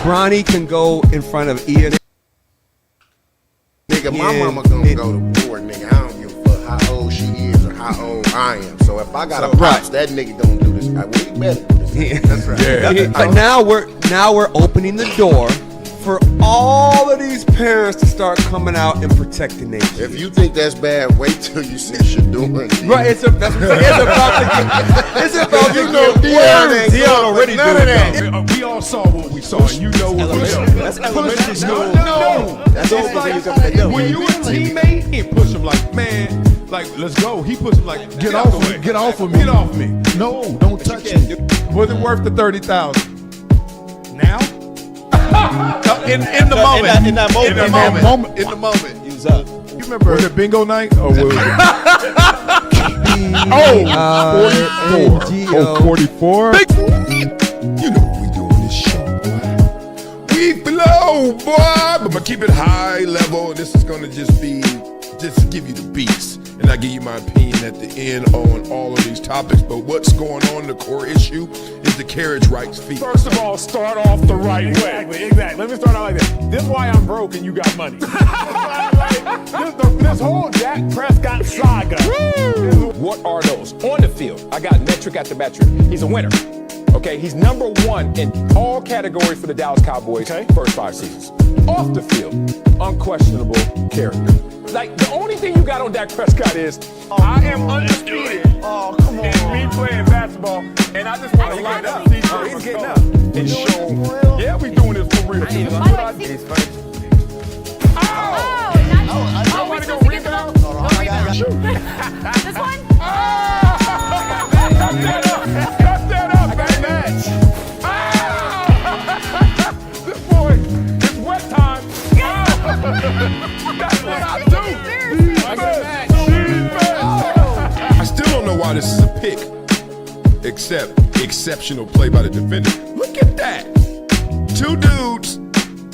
Bronny can go in front of Ian. Nigga, my mama gonna go to war, nigga. I don't give a fuck how old she is or how old I am. So if I got a pops, that nigga gonna do this. We better do this. That's right. Yeah. But now we're opening the door for all of these parents to start coming out and protecting their kids. If you think that's bad, wait till you see Sha'Carri. Right, it's about to you know Dion already none of that. We all saw what we saw, and you know what we saw. That's elementary school. No. That's all When you a teammate, he push him like, man, like, let's go. He push him like, get off of me. Get off of me. Get off me. No, don't touch me. Was it worth the 30,000? Now? In the moment. In that moment. In the moment. He was up. You remember? Was it bingo night or was it? 44. You know what we do on this show, boy. We flow, boy. But I'm gonna keep it high level, and this is gonna just give you the beats. And I give you my opinion at the end on all of these topics. But what's going on, the core issue, is the carriage rights fee. First of all, start off the right way. Exactly. Let me start out like this. This is why I'm broke and you got money. this whole Dak Prescott saga. What are those? On the field, I got metric after metric. He's a winner. Okay, he's number one in all categories for the Dallas Cowboys first 5 seasons. Off the field, unquestionable character. Like, the only thing you got on Dak Prescott is, I am undisputed. Oh, come on. And me playing basketball, and I just want to line up. He's getting up. And show, yeah, we doing this for real. He's funny. Oh, we're supposed to get them. No rebound. This one? Cut that up, I got a match. This boy, it's wet time. That's what I do. I still don't know why this is a pick, except exceptional play by the defender. Look at that. 2 dudes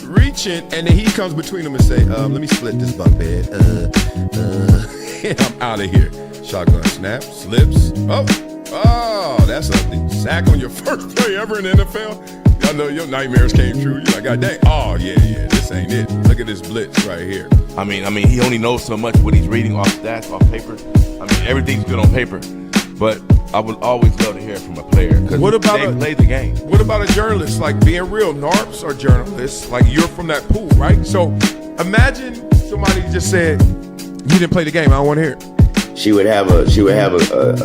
reaching, and then he comes between them and say, let me split this bunk bed. And I'm out of here. Shotgun snap, slips. Oh, that's a sack on your first play ever in the NFL. Y'all know your nightmares came true. You're like, God dang. Oh, yeah, this ain't it. Look at this blitz right here. I mean, he only knows so much what he's reading off stats, off paper. I mean, everything's good on paper. But I would always love to hear it from a player because they play the game. What about a journalist? Like, being real, NARPs are journalists. Like, you're from that pool, right? So imagine somebody just said, you didn't play the game. I don't want to hear it. She would have a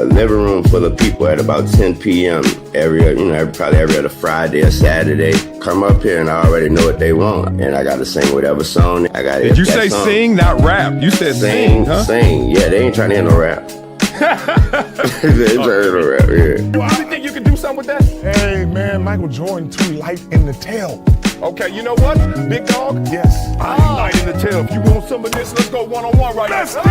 living room full of people at about 10 p.m. probably every other Friday or Saturday. Come up here and I already know what they want, and I got to sing whatever song I got. Did you say song. Sing, not rap? You said sing, huh? Sing. Yeah, they ain't trying to hear no rap. They ain't trying to hear no rap. Yeah. You think you can do something with that? Hey, man, Michael Jordan too light in the tail. Okay, you know what? Big dog? Yes. I ain't light in the tail. If you want some of this, let's go one-on-one right now. Let's get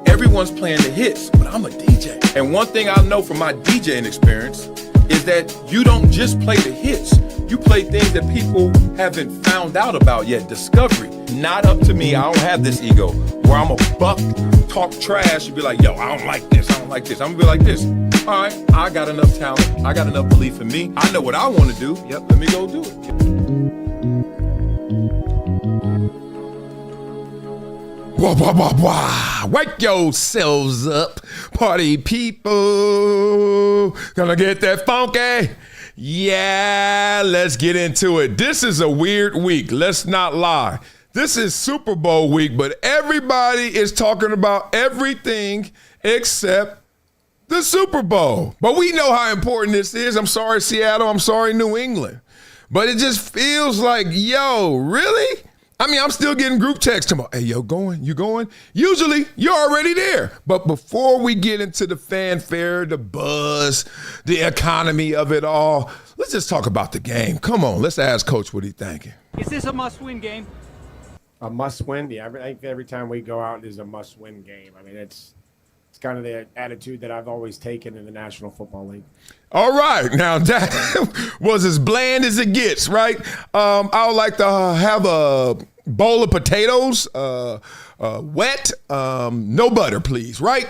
Everyone's playing the hits, but I'm a DJ. And one thing I know from my DJing experience is that you don't just play the hits. You play things that people haven't found out about yet. Discovery. Not up to me. I don't have this ego where I'm a buck, talk trash, and be like, yo, I don't like this. I'm gonna be like this. All right, I got enough talent. I got enough belief in me. I know what I want to do. Yep, let me go do it. Wah, wah, wah, wah. Wake yourselves up, party people. Gonna get that funky. Yeah, let's get into it. This is a weird week. Let's not lie. This is Super Bowl week, but everybody is talking about everything except the Super Bowl. But we know how important this is. I'm sorry, Seattle. I'm sorry, New England. But it just feels like, yo, really? I mean, I'm still getting group texts tomorrow. Hey, yo, going? You going? Usually, you're already there. But before we get into the fanfare, the buzz, the economy of it all, let's just talk about the game. Come on, let's ask Coach what he's thinking. Is this a must-win game? A must-win? Yeah, I think every time we go out, there's a must-win game. I mean, it's kind of the attitude that I've always taken in the National Football League. All right. Now, that was as bland as it gets, right? I would like to have a bowl of potatoes, wet, no butter, please, right?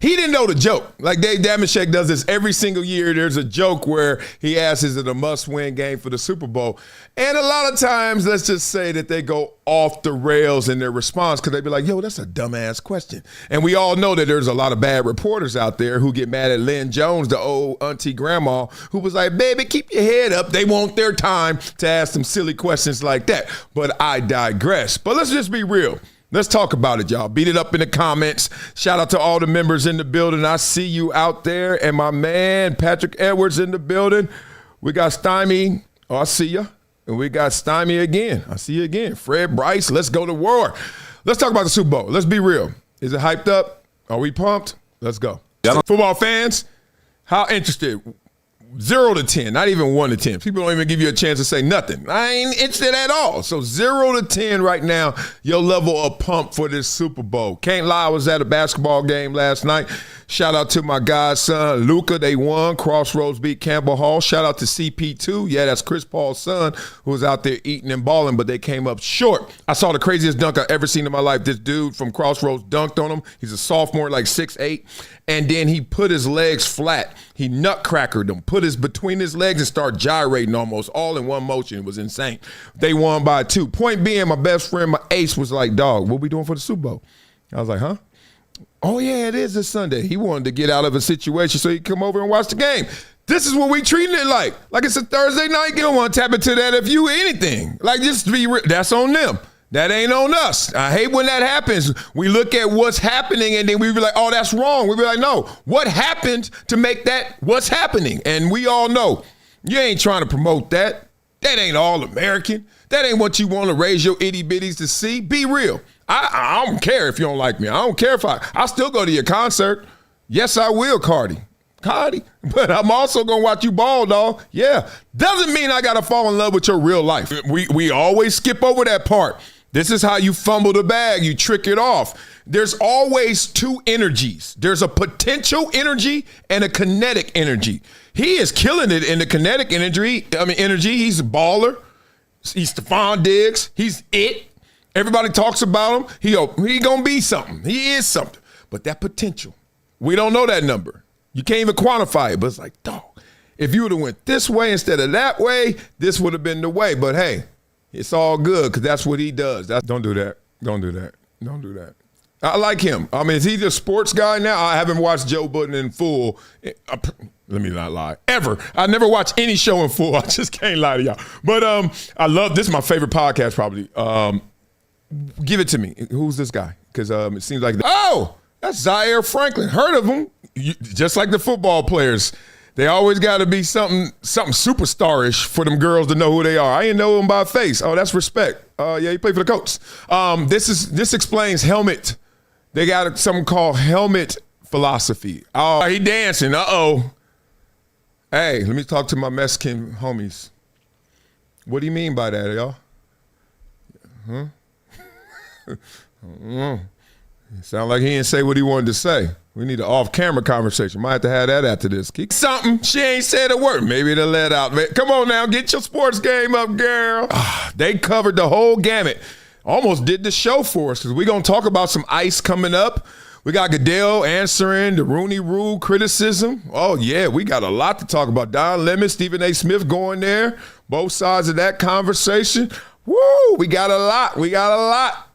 He didn't know the joke. Like Dave Damashek does this every single year. There's a joke where he asks, is it a must-win game for the Super Bowl? And a lot of times, let's just say that they go off the rails in their response because they be like, yo, that's a dumbass question. And we all know that there's a lot of bad reporters out there who get mad at Lynn Jones, the old auntie grandma, who was like, baby, keep your head up. They want their time to ask them silly questions like that. But I digress. But let's just be real. Let's talk about it, y'all. Beat it up in the comments. Shout out to all the members in the building. I see you out there. And my man, Patrick Edwards in the building. We got Stymie. Oh, I see you. And we got Stymie again. I see you again. Fred Bryce, let's go to war. Let's talk about the Super Bowl. Let's be real. Is it hyped up? Are we pumped? Let's go. Football fans, how interested? 0 to 10, not even 1 to 10. People don't even give you a chance to say nothing. I ain't interested at all. So 0 to 10 right now, your level of pump for this Super Bowl. Can't lie, I was at a basketball game last night. Shout out to my godson, Luka. They won. Crossroads beat Campbell Hall. Shout out to CP2. Yeah, that's Chris Paul's son who was out there eating and balling, but they came up short. I saw the craziest dunk I've ever seen in my life. This dude from Crossroads dunked on him. He's a sophomore, like 6'8", and then he put his legs flat. He nutcrackered them, put his between his legs and start gyrating almost all in one motion. It was insane. They won by 2. Point being, my best friend, my ace, was like, dog, what we doing for the Super Bowl? I was like, huh? Oh, yeah, it is this Sunday. He wanted to get out of a situation so he could come over and watch the game. This is what we treating it like. Like it's a Thursday night. You don't want to tap into that if you anything. Like, just to be real, that's on them. That ain't on us. I hate when that happens. We look at what's happening and then we be like, oh, that's wrong. We be like, no, what happened to make that what's happening? And we all know you ain't trying to promote that. That ain't all American. That ain't what you want to raise your itty bitties to see. Be real. I don't care if you don't like me. I don't care if I'll still go to your concert. Yes, I will, Cardi. But I'm also going to watch you ball, dog. Yeah. Doesn't mean I got to fall in love with your real life. We always skip over that part. This is how you fumble the bag. You trick it off. There's always 2 energies. There's a potential energy and a kinetic energy. He is killing it in the kinetic energy. He's a baller. He's Stephon Diggs. He's it. Everybody talks about him. He gonna be something. He is something. But that potential, we don't know that number. You can't even quantify it. But it's like, dog, if you would have went this way instead of that way, this would have been the way. But hey, it's all good because that's what he does. Don't do that. Don't do that. Don't do that. I like him. I mean, is he the sports guy now? I haven't watched Joe Budden in full. Let me not lie. Ever. I never watched any show in full. I just can't lie to y'all. But I love this. Is my favorite podcast probably. Give it to me. Who's this guy? Because it seems like that's Zaire Franklin. Heard of him? Just like the football players, they always got to be something superstarish for them girls to know who they are. I didn't know him by face. Oh, that's respect. Yeah, he played for the Colts. This explains helmet. They got something called helmet philosophy. Oh, he dancing. Hey, let me talk to my Mexican homies. What do you mean by that, y'all? Huh? Sound like he didn't say what he wanted to say. We need an off-camera conversation. Might have to have that after this. Keep something. She ain't said a word. Maybe it'll let out. Come on now, get your sports game up, girl. They covered the whole gamut. Almost did the show for us because we're going to talk about some ice coming up. We got Goodell answering the Rooney Rule criticism. Oh, yeah, we got a lot to talk about. Don Lemon, Stephen A. Smith going there. Both sides of that conversation. Woo, we got a lot.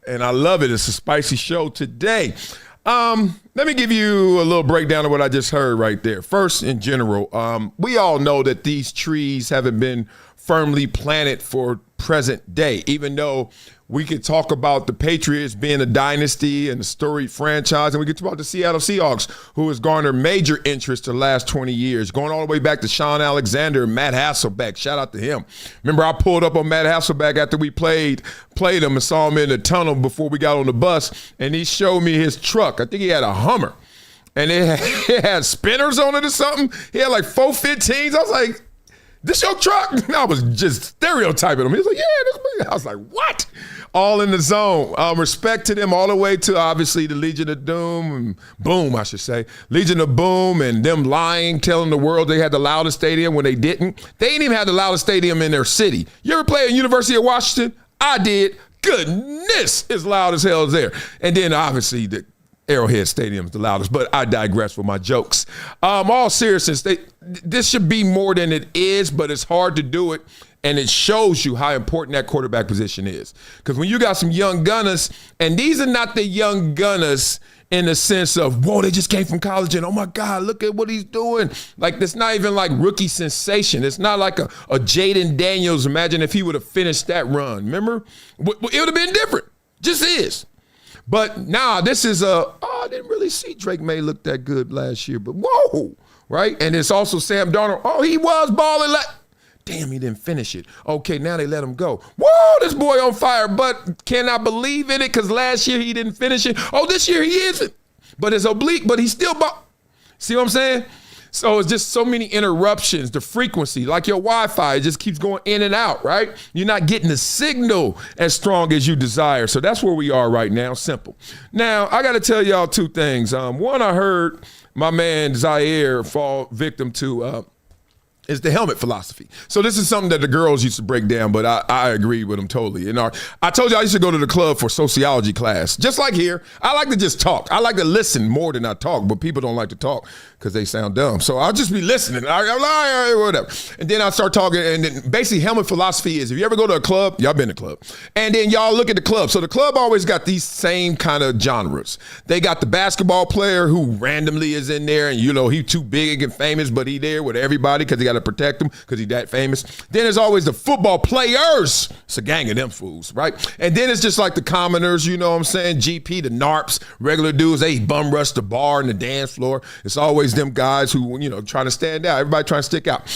And I love it. It's a spicy show today. Let me give you a little breakdown of what I just heard right there. First, in general, we all know that these trees haven't been firmly planted for present day, even though we could talk about the Patriots being a dynasty and a storied franchise, and we could talk about the Seattle Seahawks, who has garnered major interest the last 20 years, going all the way back to Sean Alexander and Matt Hasselbeck. Shout out to him. Remember, I pulled up on Matt Hasselbeck after we played him and saw him in the tunnel before we got on the bus, and he showed me his truck. I think he had a Hummer, and it had spinners on it or something. He had like 415s. I was like, this your truck? I was just stereotyping him. He was like, yeah, this me. I was like, what? All in the zone. Respect to them all the way to, obviously, the Legion of Doom, and Boom, I should say. Legion of Boom and them lying, telling the world they had the loudest stadium when they didn't. They ain't even had the loudest stadium in their city. You ever play at University of Washington? I did. Goodness, it's loud as hell there. And then, obviously, Arrowhead Stadium's the loudest, but I digress with my jokes. All seriousness, this should be more than it is, but it's hard to do it, and it shows you how important that quarterback position is. Because when you got some young gunners, and these are not the young gunners in the sense of, whoa, they just came from college, and oh my God, look at what he's doing. Like, it's not even like rookie sensation. It's not like a Jaden Daniels. Imagine if he would have finished that run. Remember? It would have been different. Just is. But now this is I didn't really see Drake May look that good last year, but whoa, right? And it's also Sam Darnold. Oh, he was balling like, damn, he didn't finish it. Okay, now they let him go. Whoa, this boy on fire, but can I believe in it? Because last year he didn't finish it. Oh, this year he isn't. But it's oblique, but he's still See what I'm saying? So it's just so many interruptions, the frequency, like your Wi-Fi, it just keeps going in and out, right? You're not getting the signal as strong as you desire. So that's where we are right now, simple. Now, I got to tell y'all two things. One, I heard my man Zaire fall victim to is the helmet philosophy. So this is something that the girls used to break down, but I agree with them totally. And I told you I used to go to the club for sociology class. Just like here, I like to just talk. I like to listen more than I talk, but people don't like to talk because they sound dumb. So I'll just be listening. Whatever. And then I start talking, and then basically helmet philosophy is if you ever go to a club, y'all been to a club, and then y'all look at the club. So the club always got these same kind of genres. They got the basketball player who randomly is in there, and he too big and famous, but he there with everybody because he got to protect him because he's that famous. Then there's always the football players. It's a gang of them fools, right? And then it's just like the commoners, you know what I'm saying? GP, the narps, regular dudes, they bum rush the bar and the dance floor. It's always them guys who, trying to stand out. Everybody trying to stick out.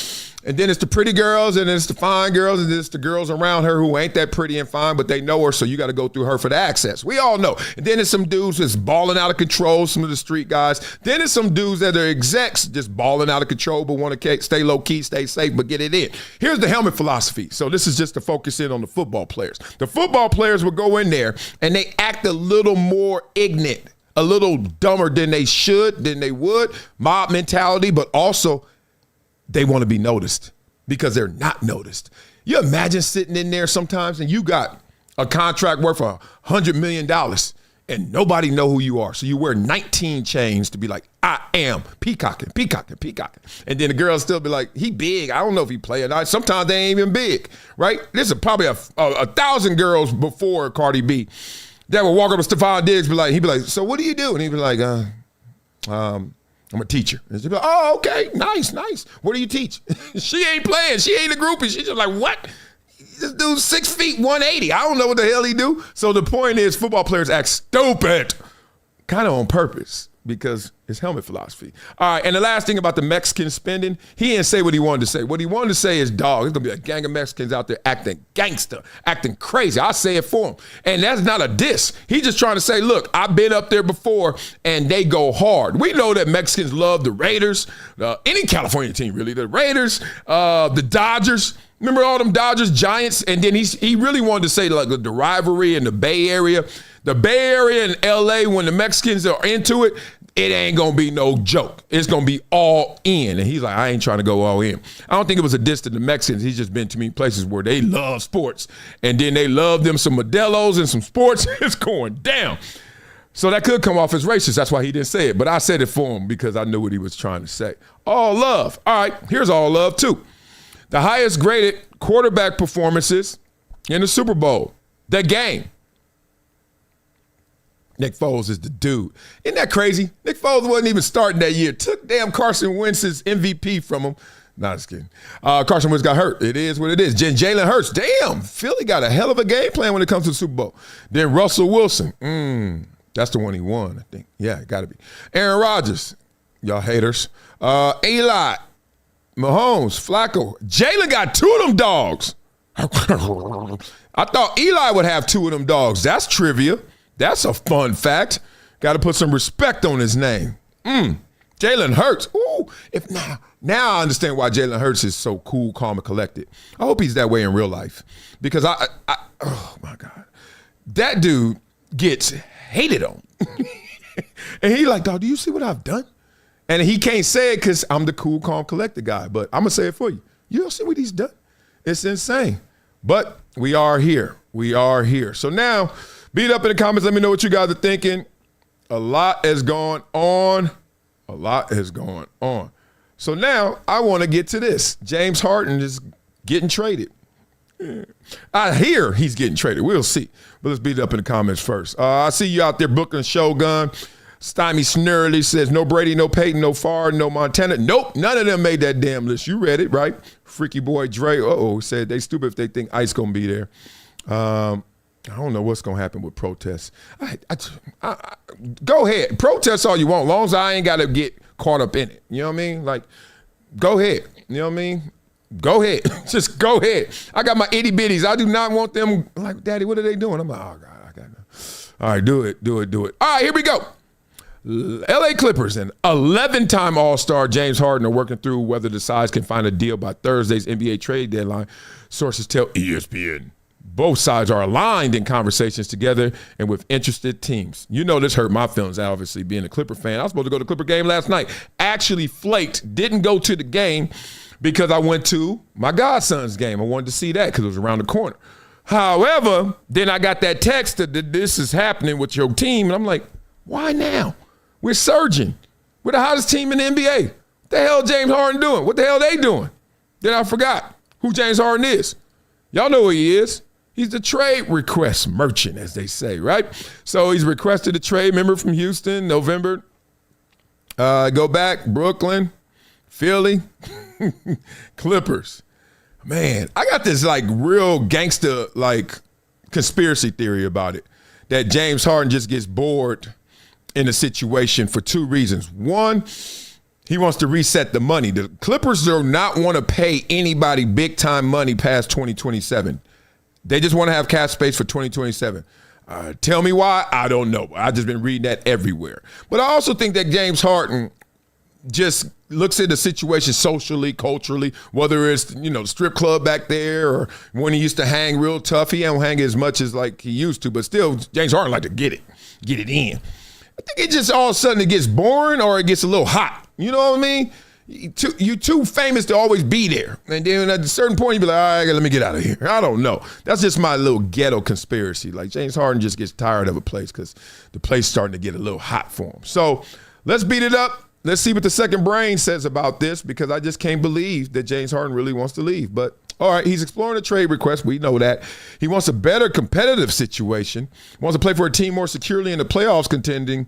And then it's the pretty girls, and it's the fine girls, and it's the girls around her who ain't that pretty and fine, but they know her, so you got to go through her for the access. We all know. And then it's some dudes that's balling out of control, some of the street guys. Then it's some dudes that are execs just balling out of control, but want to stay low-key, stay safe, but get it in. Here's the helmet philosophy. So this is just to focus in on the football players. The football players will go in there, and they act a little more ignorant, a little dumber than they should, than they would, mob mentality, but also they want to be noticed because they're not noticed. You imagine sitting in there sometimes and you got a contract worth $100 million and nobody know who you are. So you wear 19 chains to be like, I am peacocking. And then the girls still be like, he big. I don't know if he play or not. Sometimes they ain't even big, right? This is probably a 1,000 girls before Cardi B that would walk up to Stephon Diggs, he'd be like, so what do you do? And he'd be like, I'm a teacher. And she'd be like, oh, okay, nice. What do you teach? She ain't playing. She ain't a groupie. She's just like, what? This dude's 6 feet, 180. I don't know what the hell he do. So the point is football players act stupid, kind of on purpose, because it's helmet philosophy. All right, and the last thing about the Mexican spending, he didn't say what he wanted to say. What he wanted to say is, dog, there's going to be a gang of Mexicans out there acting gangster, acting crazy. I'll say it for him. And that's not a diss. He's just trying to say, look, I've been up there before, and they go hard. We know that Mexicans love the Raiders, any California team, really, the Raiders, the Dodgers. Remember all them Dodgers, Giants? And then he really wanted to say, like, the rivalry in the Bay Area. The Bay Area and L.A., when the Mexicans are into it, it ain't going to be no joke. It's going to be all in. And he's like, I ain't trying to go all in. I don't think it was a diss to the Mexicans. He's just been to many places where they love sports. And then they love them some Modelo's and some sports. It's going down. So that could come off as racist. That's why he didn't say it. But I said it for him because I knew what he was trying to say. All love. All right, here's all love, too. The highest graded quarterback performances in the Super Bowl. The game. Nick Foles is the dude. Isn't that crazy? Nick Foles wasn't even starting that year. Took damn Carson Wentz's MVP from him. Nah, just kidding. Carson Wentz got hurt. It is what it is. Jalen Hurts. Damn, Philly got a hell of a game plan when it comes to the Super Bowl. Then Russell Wilson. That's the one he won, I think. Yeah, got to be. Aaron Rodgers. Y'all haters. Eli. Mahomes. Flacco. Jalen got 2 of them dogs. I thought Eli would have 2 of them dogs. That's trivia. That's a fun fact. Got to put some respect on his name. Jalen Hurts. Ooh, now I understand why Jalen Hurts is so cool, calm, and collected. I hope he's that way in real life because oh my God, that dude gets hated on, and he like, dog, do you see what I've done? And he can't say it because I'm the cool, calm, collected guy. But I'm gonna say it for you. You don't see what he's done. It's insane. But we are here. We are here. So now. Beat up in the comments. Let me know what you guys are thinking. A lot has gone on. A lot has gone on. So now I want to get to this. James Harden is getting traded. I hear he's getting traded. We'll see. But let's beat it up in the comments first. I see you out there, Brooklyn Shogun. Stymie Snurley says, no Brady, no Peyton, no Favre, no Montana. Nope, none of them made that damn list. You read it, right? Freaky boy Dre, said they stupid if they think Ice going to be there. I don't know what's going to happen with protests. Go ahead. Protest all you want, as long as I ain't got to get caught up in it. You know what I mean? Like, go ahead. You know what I mean? Go ahead. Just go ahead. I got my itty bitties. I do not want them like, Daddy, what are they doing? I'm like, oh, God, I got to. All right, do it. All right, here we go. LA Clippers and 11-time All-Star James Harden are working through whether the sides can find a deal by Thursday's NBA trade deadline. Sources tell ESPN. Both sides are aligned in conversations together and with interested teams. You know this hurt my feelings, obviously, being a Clipper fan. I was supposed to go to the Clipper game last night. Actually flaked, didn't go to the game because I went to my godson's game. I wanted to see that because it was around the corner. However, then I got that text that this is happening with your team, and I'm like, why now? We're surging. We're the hottest team in the NBA. What the hell James Harden doing? What the hell they doing? Then I forgot who James Harden is. Y'all know who he is. He's the trade request merchant, as they say, right? So he's requested a trade. Remember from Houston, November. Go back, Brooklyn, Philly, Clippers. Man, I got this like real gangster like conspiracy theory about it, that James Harden just gets bored in a situation for two reasons. One, he wants to reset the money. The Clippers do not want to pay anybody big time money past 2027. They just want to have cap space for 2027. Tell me why? I don't know. I've just been reading that everywhere. But I also think that James Harden just looks at the situation socially, culturally, whether it's, the strip club back there or when he used to hang real tough. He don't hang as much as like he used to, but still James Harden like to get it in. I think it just all of a sudden it gets boring or it gets a little hot. You know what I mean? You too famous to always be there. And then at a certain point, you be like, all right, let me get out of here. I don't know. That's just my little ghetto conspiracy. Like James Harden just gets tired of a place because the place starting to get a little hot for him. So let's beat it up. Let's see what the second brain says about this, because I just can't believe that James Harden really wants to leave. But all right, he's exploring a trade request. We know that. He wants a better competitive situation. He wants to play for a team more securely in the playoffs contending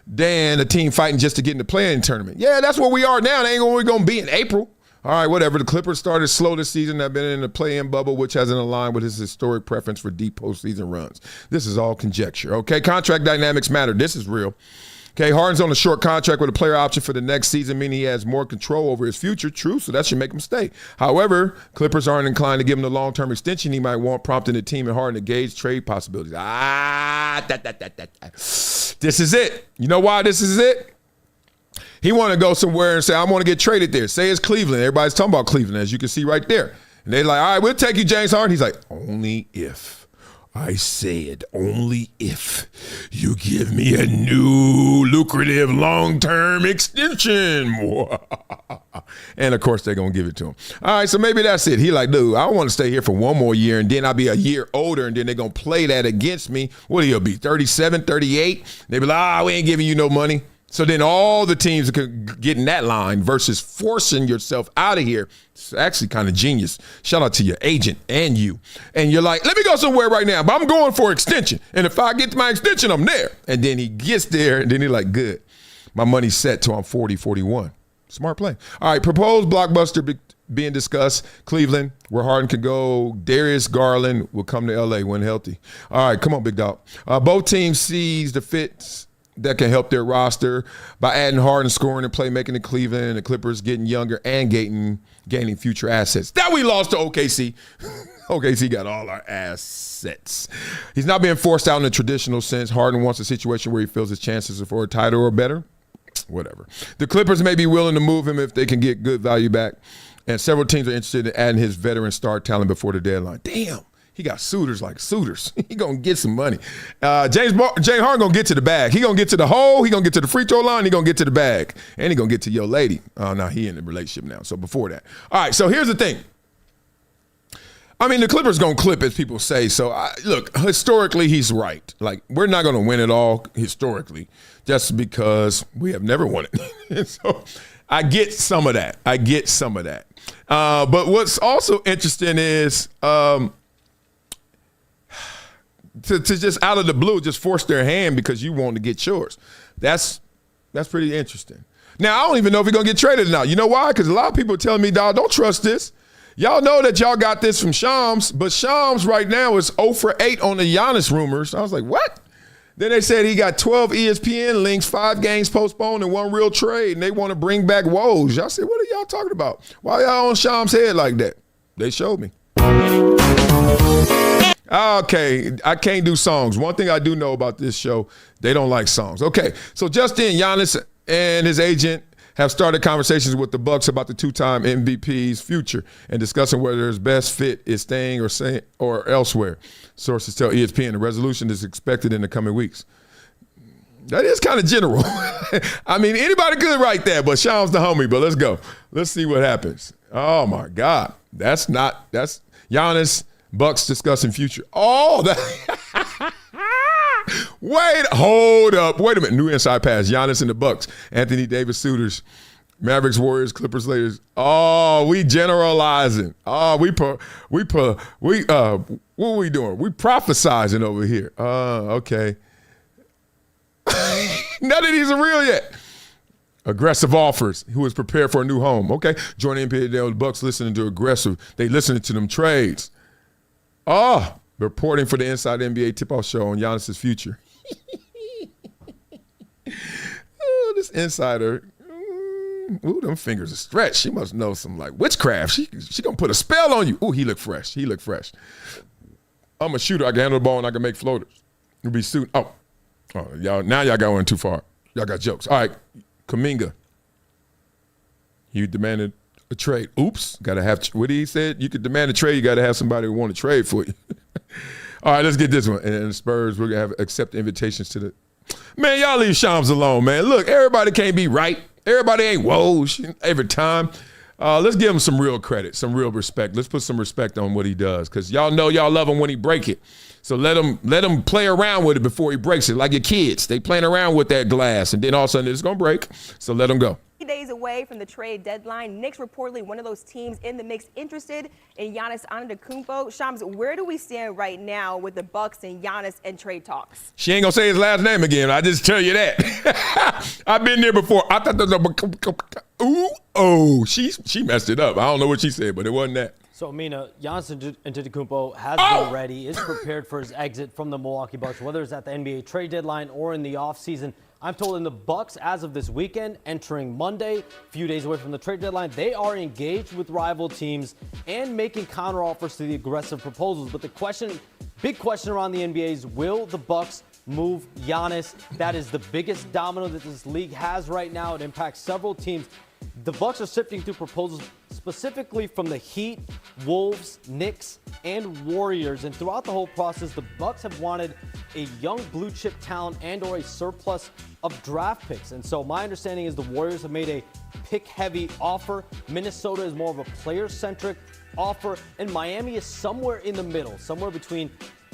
than a team fighting just to get in the play-in tournament. Yeah, that's where we are now. They ain't where we're going to be in April. All right, whatever. The Clippers started slow this season. They've been in the play-in bubble, which hasn't aligned with his historic preference for deep postseason runs. This is all conjecture, okay? Contract dynamics matter. This is real. Okay, Harden's on a short contract with a player option for the next season, meaning he has more control over his future. True, so that should make him stay. However, Clippers aren't inclined to give him the long-term extension he might want, prompting the team and Harden to gauge trade possibilities. This is it. You know why this is it? He want to go somewhere and say, I want to get traded there. Say it's Cleveland. Everybody's talking about Cleveland, as you can see right there. And they're like, all right, we'll take you, James Harden. He's like, only if. I said only if you give me a new lucrative long-term extension. And, of course, they're going to give it to him. All right, so maybe that's it. He like, dude, I want to stay here for one more year, and then I'll be a year older, and then they're going to play that against me. What he'll be, 37, 38? They be like, we ain't giving you no money. So then all the teams could get in that line versus forcing yourself out of here. It's actually kind of genius. Shout out to your agent and you. And you're like, let me go somewhere right now, but I'm going for extension. And if I get to my extension, I'm there. And then he gets there, and then he's like, good. My money's set till I'm 40, 41. Smart play. All right, proposed blockbuster being discussed. Cleveland, where Harden could go. Darius Garland will come to L.A. when healthy. All right, come on, big dog. Both teams sees the fits that can help their roster by adding Harden scoring and playmaking to Cleveland, and the Clippers getting younger and gaining future assets. That we lost to OKC. OKC got all our assets. He's not being forced out in the traditional sense. Harden wants a situation where he feels his chances are for a title or better. Whatever. The Clippers may be willing to move him if they can get good value back, and several teams are interested in adding his veteran star talent before the deadline. Damn. He got suitors like suitors. He going to get some money. James Harden going to get to the bag. He going to get to the hole. He going to get to the free throw line. He going to get to the bag. And he going to get to your lady. Oh, no, he in a relationship now. So before that. All right, so here's the thing. I mean, the Clippers going to clip, as people say. So, look, historically, he's right. Like, we're not going to win it all historically just because we have never won it. So, I get some of that. But what's also interesting is to just out of the blue just force their hand because you want to get yours. That's pretty interesting. Now, I don't even know if he's going to get traded or not. You know why? Because a lot of people are telling me, dog, don't trust this. Y'all know that y'all got this from Shams, but Shams right now is 0 for 8 on the Giannis rumors. I was like, what? Then they said he got 12 ESPN links, 5 games postponed, and 1 real trade, and they want to bring back Woj. Y'all said, what are y'all talking about? Why y'all on Shams' head like that? They showed me. Okay, I can't do songs. One thing I do know about this show, they don't like songs. Okay, so just in, Giannis and his agent have started conversations with the Bucks about the 2-time MVP's future and discussing whether his best fit is staying or elsewhere. Sources tell ESPN the resolution is expected in the coming weeks. That is kind of general. I mean, anybody could write that, but Sean's the homie. But let's go. Let's see what happens. Oh, my God. That's Giannis, Bucks discussing future. Oh, that. Hold up. Wait a minute. New inside pass. Giannis and the Bucks. Anthony Davis suitors. Mavericks, Warriors, Clippers, Lakers. Oh, we generalizing. Oh, what are we doing? We prophesizing over here. Okay. None of these are real yet. Aggressive offers. Who is prepared for a new home? Okay. Joining NBA today, the Bucks listening to aggressive. They listening to them trades. Oh, reporting for the Inside NBA tip-off show on Giannis' future. Oh, this insider. Ooh, them fingers are stretched. She must know some like witchcraft. She gonna put a spell on you. Ooh, he look fresh. I'm a shooter. I can handle the ball and I can make floaters. You'll be suiting. Oh, y'all got one too far. Y'all got jokes. All right, Kuminga. You demanded a trade. Oops. Gotta have what he said. You could demand a trade. You gotta have somebody who want to trade for you. All right, let's get this one. And the Spurs, we're gonna accept invitations to the. Man, y'all leave Shams alone, man. Look, everybody can't be right. Everybody ain't Woj every time. Let's give him some real credit, some real respect. Let's put some respect on what he does, because y'all know y'all love him when he break it. So let him play around with it before he breaks it, like your kids. They playing around with that glass, and then all of a sudden it's gonna break. So let him go. Days away from the trade deadline, Knicks reportedly one of those teams in the mix interested in Giannis Antetokounmpo. Shams, where do we stand right now with the Bucks and Giannis and trade talks? She ain't gonna say his last name again. I just tell you that. I've been there before. I thought she messed it up. I don't know what she said, but it wasn't that. So, Mina, Giannis Antetokounmpo has been ready, is prepared for his exit from the Milwaukee Bucks, whether it's at the NBA trade deadline or in the offseason. I'm told in the Bucks, as of this weekend, entering Monday, a few days away from the trade deadline, they are engaged with rival teams and making counteroffers to the aggressive proposals. But the big question around the NBA is, will the Bucks move Giannis? That is the biggest domino that this league has right now. It impacts several teams. The Bucks are sifting through proposals specifically from the Heat, Wolves, Knicks, and Warriors. And throughout the whole process, the Bucks have wanted a young blue chip talent and or a surplus of draft picks. And so my understanding is the Warriors have made a pick-heavy offer. Minnesota is more of a player-centric offer. And Miami is somewhere in the middle, somewhere between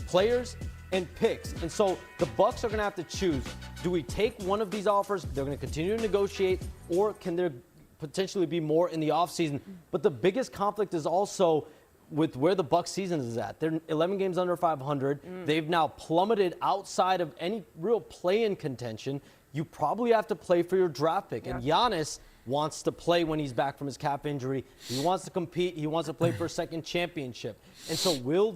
players and picks. And so the Bucks are going to have to choose. Do we take one of these offers? They're going to continue to negotiate, or can there potentially be more in the offseason? But the biggest conflict is also with where the Bucks season is at. They're 11 games under 500. They've now plummeted outside of any real play-in contention. You probably have to play for your draft pick. Yeah. And Giannis wants to play when he's back from his calf injury. He wants to compete. He wants to play for a second championship. And so will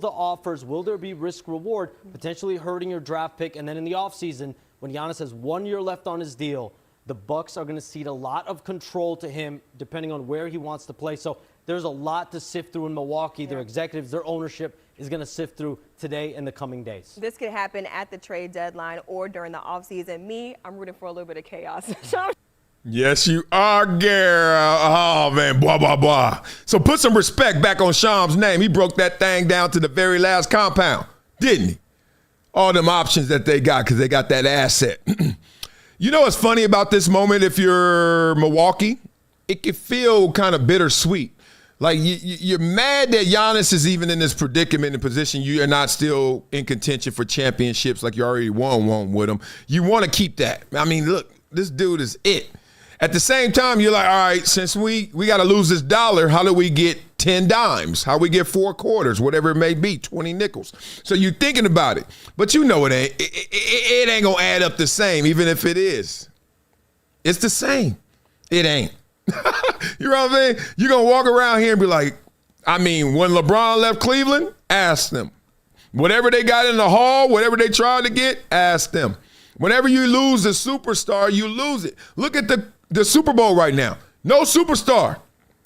there be risk reward, potentially hurting your draft pick? And then in the offseason, when Giannis has 1 year left on his deal, the Bucks are going to cede a lot of control to him depending on where he wants to play. So there's a lot to sift through in Milwaukee. Yeah. Their executives, their ownership is going to sift through today and the coming days. This could happen at the trade deadline or during the offseason. I'm rooting for a little bit of chaos. Yes, you are, girl. Oh, man, blah, blah, blah. So put some respect back on Shams' name. He broke that thing down to the very last compound, didn't he? All them options that they got because they got that asset. You know what's funny about this moment if you're Milwaukee? It can feel kind of bittersweet. Like, you're mad that Giannis is even in this predicament and position. You are not still in contention for championships like you already won one with him. You want to keep that. I mean, look, this dude is it. At the same time, you're like, all right, since we got to lose this dollar, how do we get 10 dimes? How do we get 4 quarters, whatever it may be, 20 nickels? So you're thinking about it. But you know it ain't going to add up the same, even if it is. It's the same. It ain't. You know what I mean? You're going to walk around here and be like, I mean, when LeBron left Cleveland, ask them. Whatever they got in the hall, whatever they tried to get, ask them. Whenever you lose a superstar, you lose it. Look at the Super Bowl right now. No superstar.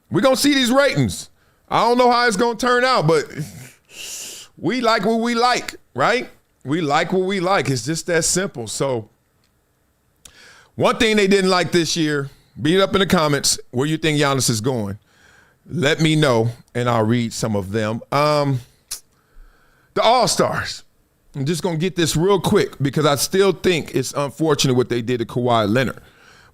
We're going to see these ratings. I don't know how it's going to turn out, but we like what we like, right? We like what we like. It's just that simple. So one thing they didn't like this year, beat up in the comments where you think Giannis is going. Let me know, and I'll read some of them. The All-Stars. I'm just going to get this real quick because I still think it's unfortunate what they did to Kawhi Leonard.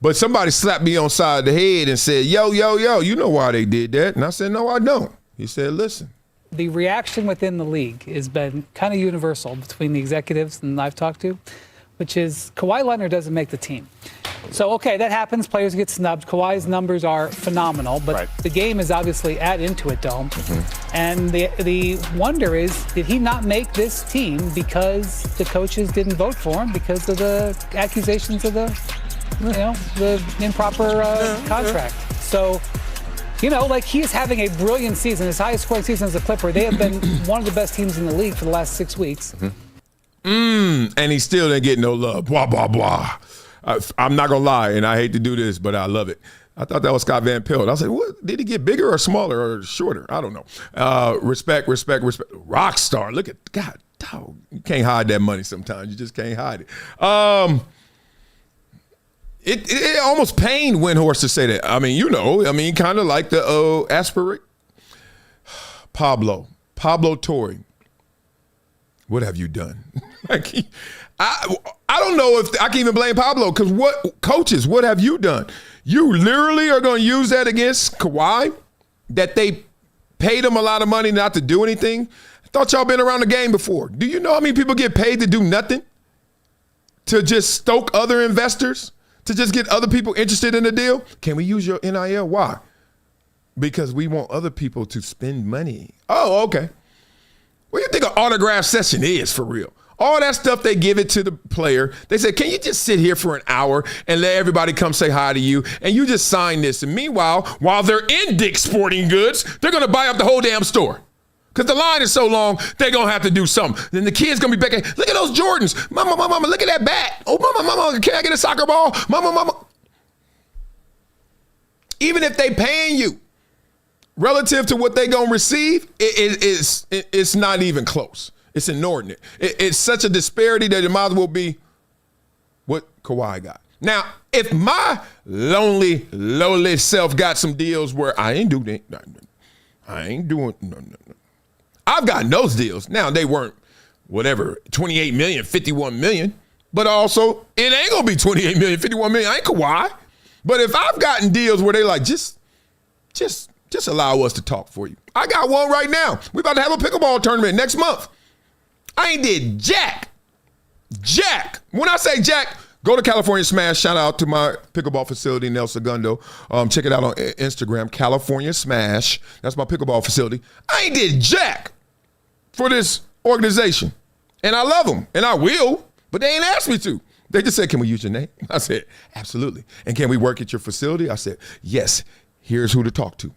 But somebody slapped me on the side of the head and said, yo, you know why they did that. And I said, no, I don't. He said, listen. The reaction within the league has been kind of universal between the executives and I've talked to, which is Kawhi Leonard doesn't make the team. So, okay, that happens. Players get snubbed. Kawhi's numbers are phenomenal, but the game is obviously at Intuit Dome. And the wonder is, did he not make this team because the coaches didn't vote for him because of the accusations of the improper contract? So, like he is having a brilliant season, his highest scoring season as a Clipper. They have been one of the best teams in the league for the last 6 weeks. And he still didn't get no love. Blah, blah, blah. I'm not going to lie, and I hate to do this, but I love it. I thought that was Scott Van Pelt. I was like, what? Did he get bigger or smaller or shorter? I don't know. Respect. Rock star. Look at God. Dog, you can't hide that money sometimes. You just can't hide it. It almost pained Windhorst to say that. I mean, kind of like the aspirate. Pablo Torre. What have you done? I don't know if I can even blame Pablo because what have you done? You literally are going to use that against Kawhi, that they paid him a lot of money not to do anything? I thought y'all been around the game before. Do you know how many people get paid to do nothing? To just stoke other investors? To just get other people interested in the deal? Can we use your NIL? Why? Because we want other people to spend money. Oh, okay. What do you think an autograph session is for real? All that stuff, they give it to the player. They say, can you just sit here for an hour and let everybody come say hi to you? And you just sign this. And meanwhile, while they're in Dick's Sporting Goods, they're going to buy up the whole damn store. Because the line is so long, they're going to have to do something. Then the kid's going to be back. Look at those Jordans. Mama, look at that bat. Oh, mama, can I get a soccer ball? Mama. Even if they paying you relative to what they going to receive, it's not even close. It's inordinate. It's such a disparity that it might as well be what Kawhi got. Now, if my lowly self got some deals where I ain't doing no. I've gotten those deals. Now, they weren't, 28 million, 51 million. But also, it ain't going to be 28 million, 51 million. I ain't Kawhi. But if I've gotten deals where they like, just allow us to talk for you. I got one right now. We about to have a pickleball tournament next month. I ain't did jack. When I say jack, go to California Smash. Shout out to my pickleball facility in El Segundo. Check it out on Instagram, California Smash. That's my pickleball facility. I ain't did jack for this organization. And I love them, and I will, but they ain't asked me to. They just said, can we use your name? I said, absolutely. And can we work at your facility? I said, yes. Here's who to talk to.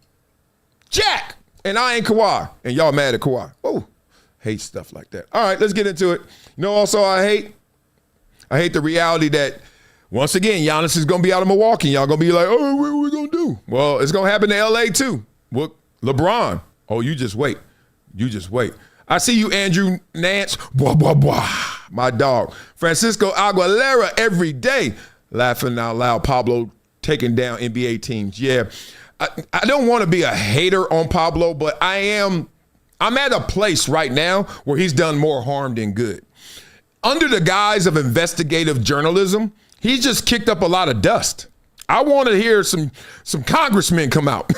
Jack! And I ain't Kawhi. And y'all mad at Kawhi. Oh. Hate stuff like that. All right, let's get into it. Also, I hate the reality that, once again, Giannis is going to be out of Milwaukee. Y'all going to be like, oh, what are we going to do? Well, it's going to happen to L.A. too. Well, LeBron. Oh, you just wait. I see you, Andrew Nance. Blah, blah, blah. My dog. Francisco Aguilera every day. Laughing out loud. Pablo taking down NBA teams. Yeah. I don't want to be a hater on Pablo, but I'm at a place right now where he's done more harm than good. Under the guise of investigative journalism, he's just kicked up a lot of dust. I want to hear some congressmen come out.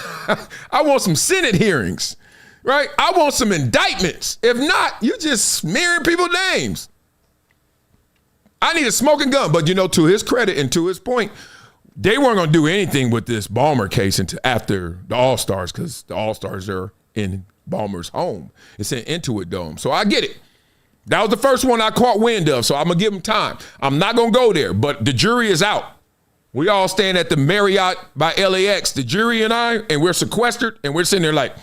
I want some Senate hearings, right? I want some indictments. If not, you're just smearing people's names. I need a smoking gun. But, to his credit and to his point, they weren't going to do anything with this Ballmer case until after the All-Stars, because the All-Stars are in Ballmer's home. It's in Intuit Dome. So I get it. That was the first one I caught wind of, so I'm going to give him time. I'm not going to go there, but the jury is out. We all stand at the Marriott by LAX, the jury and I, and we're sequestered, and we're sitting there like,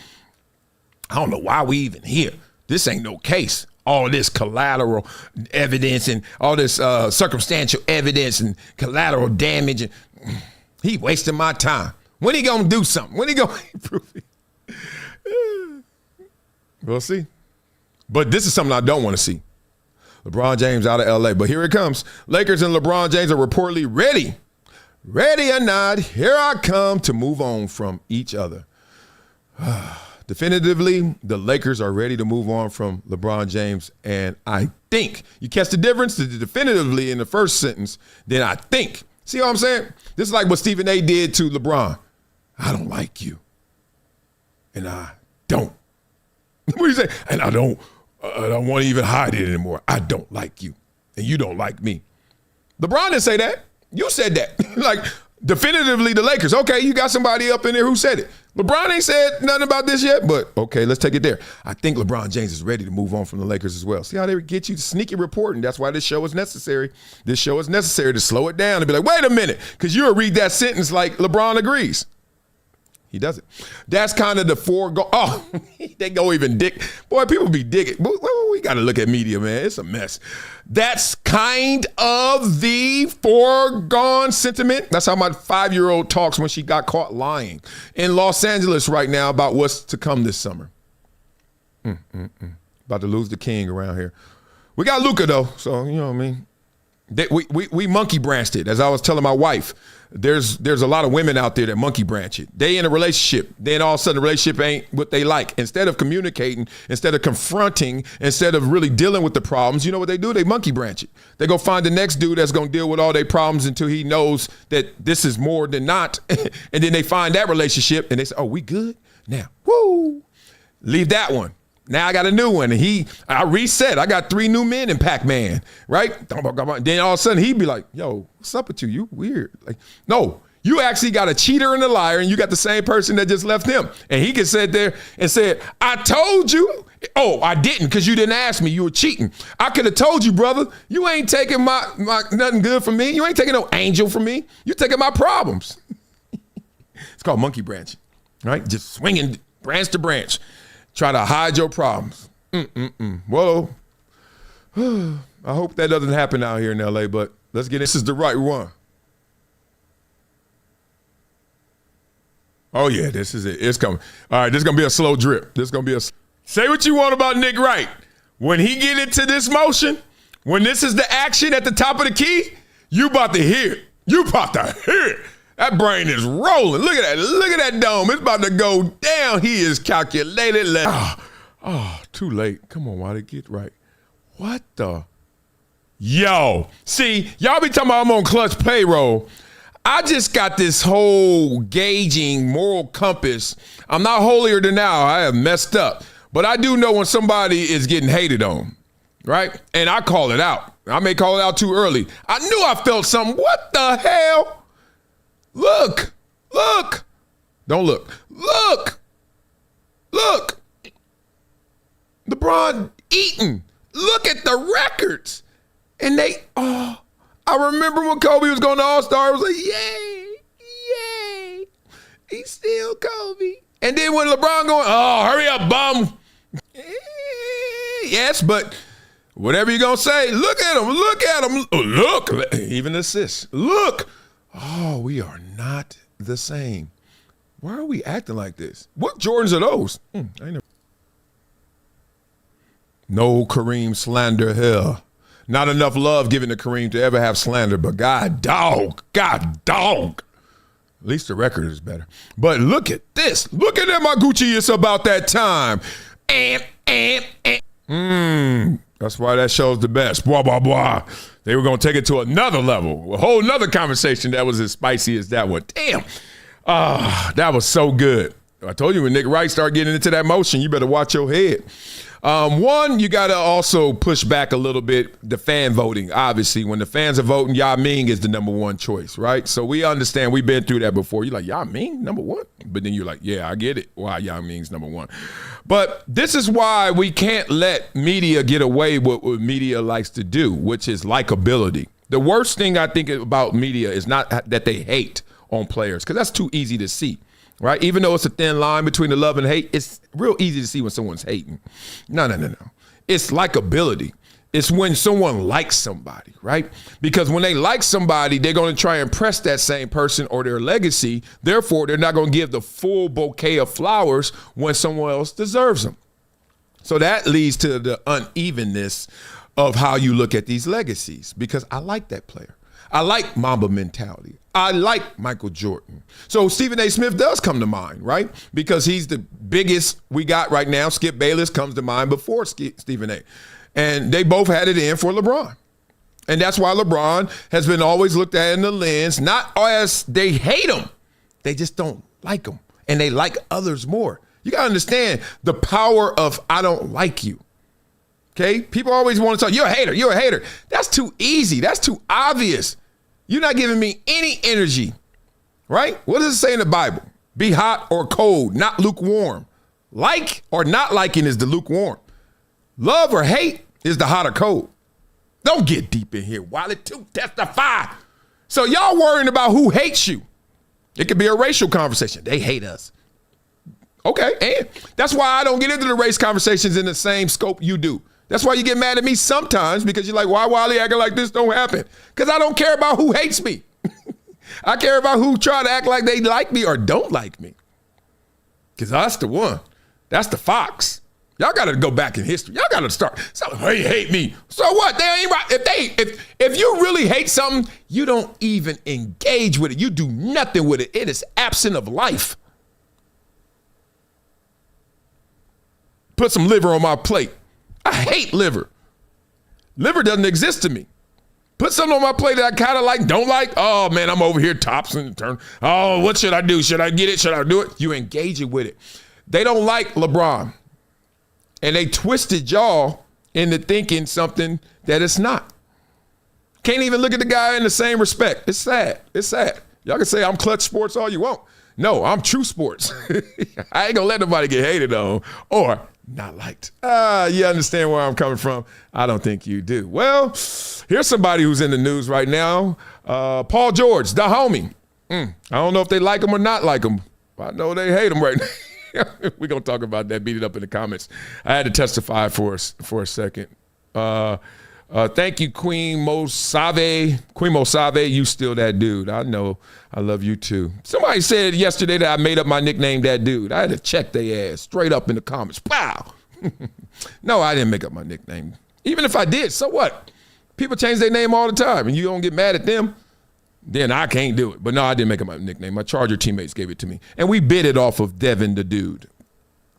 I don't know why we even here. This ain't no case. All this collateral evidence and all this circumstantial evidence and collateral damage. And he wasting my time. When he going to do something? When he going to prove it? We'll see. But this is something I don't want to see. LeBron James out of L.A. But here it comes. Lakers and LeBron James are reportedly ready. Ready or not, here I come to move on from each other. Definitively, the Lakers are ready to move on from LeBron James. And I think, you catch the difference? The definitively in the first sentence, then I think. See what I'm saying? This is like what Stephen A. did to LeBron. I don't like you. And I don't. What do you say? And I don't want to even hide it anymore. I don't like you. And you don't like me. LeBron didn't say that. You said that. Like, definitively the Lakers. Okay, you got somebody up in there who said it. LeBron ain't said nothing about this yet, but okay, let's take it there. I think LeBron James is ready to move on from the Lakers as well. See how they get you sneaky reporting? That's why this show is necessary. This show is necessary to slow it down and be like, wait a minute, because you'll read that sentence like LeBron agrees. He doesn't. That's kind of the foregone. Oh, they go even dick. Boy, people be digging. We got to look at media, man. It's a mess. That's kind of the foregone sentiment. That's how my 5-year-old talks when she got caught lying in Los Angeles right now about what's to come this summer. About to lose the king around here. We got Luka, though, so you know what I mean. We monkey branched it. As I was telling my wife, there's a lot of women out there that monkey branch it. They in a relationship, then all of a sudden the relationship ain't what they like. Instead of communicating, instead of confronting, instead of really dealing with the problems, you know what they do? They monkey branch it. They go find the next dude that's gonna deal with all their problems until he knows that this is more than not. And then they find that relationship and they say, oh, we good now. Woo! Leave that one. Now I got a new one, and I reset. I got 3 new men in Pac-Man, right? Then all of a sudden he'd be like, yo, what's up with you? You weird. Like, no, you actually got a cheater and a liar, and you got the same person that just left him. And he could sit there and said, I told you. Oh, I didn't, because you didn't ask me. You were cheating. I could have told you, brother. You ain't taking my nothing good from me. You ain't taking no angel from me. You're taking my problems. It's called monkey branching, right? Just swinging branch to branch. Try to hide your problems. Whoa. I hope that doesn't happen out here in LA, but let's get it. This is the right one. Oh, yeah, this is it. It's coming. All right, this is going to be a slow drip. Say what you want about Nick Wright. When he get into this motion, when this is the action at the top of the key, you about to hear it. You about to hear it. That brain is rolling. Look at that. Look at that dome. It's about to go down. He is calculated. Too late. Come on, Wiley, get right. What the? Yo. See, y'all be talking about I'm on clutch payroll. I just got this whole gauging moral compass. I'm not holier than thou. I have messed up. But I do know when somebody is getting hated on, right? And I call it out. I may call it out too early. I knew I felt something. What the hell? Look. Don't look. Look. LeBron eating. Look at the records. And I remember when Kobe was going to All-Star, I was like, yay. He's still Kobe. And then when LeBron going, hurry up, bum. Yes, but whatever you're going to say, look at him. Look. Even assists. Look. Oh, we are not the same. Why are we acting like this? What Jordans are those? No Kareem slander here. Not enough love given to Kareem to ever have slander, but God dog. At least the record is better. But look at this. Look at that, my Gucci. It's about that time. That's why that show's the best. Blah, blah, blah. They were going to take it to another level, a whole nother conversation that was as spicy as that one. Damn. That was so good. I told you when Nick Wright started getting into that motion, you better watch your head. One, you got to also push back a little bit the fan voting. Obviously, when the fans are voting, Yao Ming is the number one choice, right? So we understand. We've been through that before. You're like, Yao Ming, number one? But then you're like, yeah, I get it. Why Yao Ming's number one. But this is why we can't let media get away with what media likes to do, which is likability. The worst thing I think about media is not that they hate on players, because that's too easy to see. Right? Even though it's a thin line between the love and hate, it's real easy to see when someone's hating. No. It's likability. It's when someone likes somebody, right? Because when they like somebody, they're going to try and impress that same person or their legacy. Therefore, they're not going to give the full bouquet of flowers when someone else deserves them. So that leads to the unevenness of how you look at these legacies, because I like that player. I like Mamba mentality. I like Michael Jordan. So Stephen A. Smith does come to mind, right? Because he's the biggest we got right now. Skip Bayless comes to mind before Stephen A. And they both had it in for LeBron. And that's why LeBron has been always looked at in the lens, not as they hate him, they just don't like him. And they like others more. You got to understand the power of I don't like you. Okay? People always want to talk, you're a hater, you're a hater. That's too easy. That's too obvious. You're not giving me any energy, right? What does it say in the Bible? Be hot or cold, not lukewarm. Like or not liking is the lukewarm. Love or hate is the hot or cold. Don't get deep in here, Wiley. To testify. So y'all worrying about who hates you. It could be a racial conversation. They hate us. Okay, and that's why I don't get into the race conversations in the same scope you do. That's why you get mad at me sometimes, because you're like, why Wiley acting like this don't happen? Because I don't care about who hates me. I care about who try to act like they like me or don't like me. Because that's the one. That's the fox. Y'all got to go back in history. Y'all got to start. So they hate me. So what? They ain't right. If you really hate something, you don't even engage with it. You do nothing with it. It is absent of life. Put some liver on my plate. I hate liver. Liver doesn't exist to me. Put something on my plate that I kind of like, don't like. Oh, man, I'm over here tops and turn. Oh, what should I do? Should I get it? Should I do it? You engage it with it. They don't like LeBron. And they twisted y'all into thinking something that it's not. Can't even look at the guy in the same respect. It's sad. It's sad. Y'all can say I'm clutch sports all you want. No, I'm true sports. I ain't gonna let nobody get hated on or not liked. You understand where I'm coming from? I don't think you do. Well, here's somebody who's in the news right now. Paul George, the homie. I don't know if they like him or not like him. I know they hate him right now. We're going to talk about that, beat it up in the comments. I had to testify for a second. Thank you, Queen Mosave. Queen Mosave, you still that dude. I know. I love you too. Somebody said yesterday that I made up my nickname, that dude. I had to check their ass straight up in the comments. Pow! No, I didn't make up my nickname. Even if I did, so what? People change their name all the time, and you don't get mad at them, then I can't do it. But no, I didn't make up my nickname. My Charger teammates gave it to me. And we bid it off of Devin the Dude.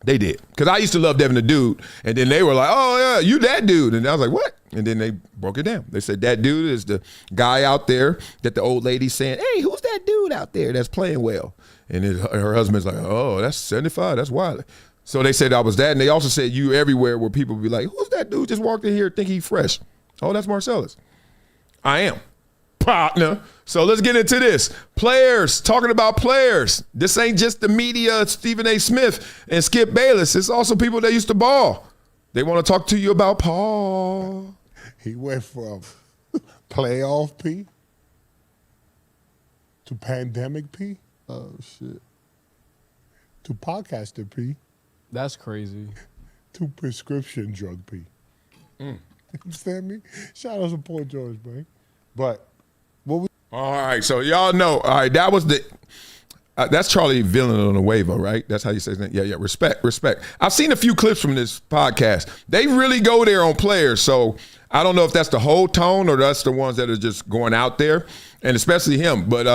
They did. Because I used to love Devin the Dude. And then they were like, oh, yeah, you that dude. And I was like, what? And then they broke it down. They said that dude is the guy out there that the old lady's saying, hey, who's that dude out there that's playing well? And her husband's like, oh, that's 75. That's Wiley. So they said I was that. And they also said you everywhere, where people would be like, who's that dude just walked in here think he fresh? Oh, that's Marcellus. I am. Partner. So let's get into this. Players, talking about players. This ain't just the media, Stephen A. Smith and Skip Bayless. It's also people that used to ball. They want to talk to you about Paul. He went from playoff P to pandemic P. Oh, shit. To podcaster P. That's crazy. To prescription drug P. Understand me? Shout out to Paul George, man. But what we... All right, so y'all know. All right, that was the... that's Charlie Villain on the waiver, right? That's how you say his name. Yeah, respect. I've seen a few clips from this podcast. They really go there on players, so I don't know if that's the whole tone or that's the ones that are just going out there, and especially him. But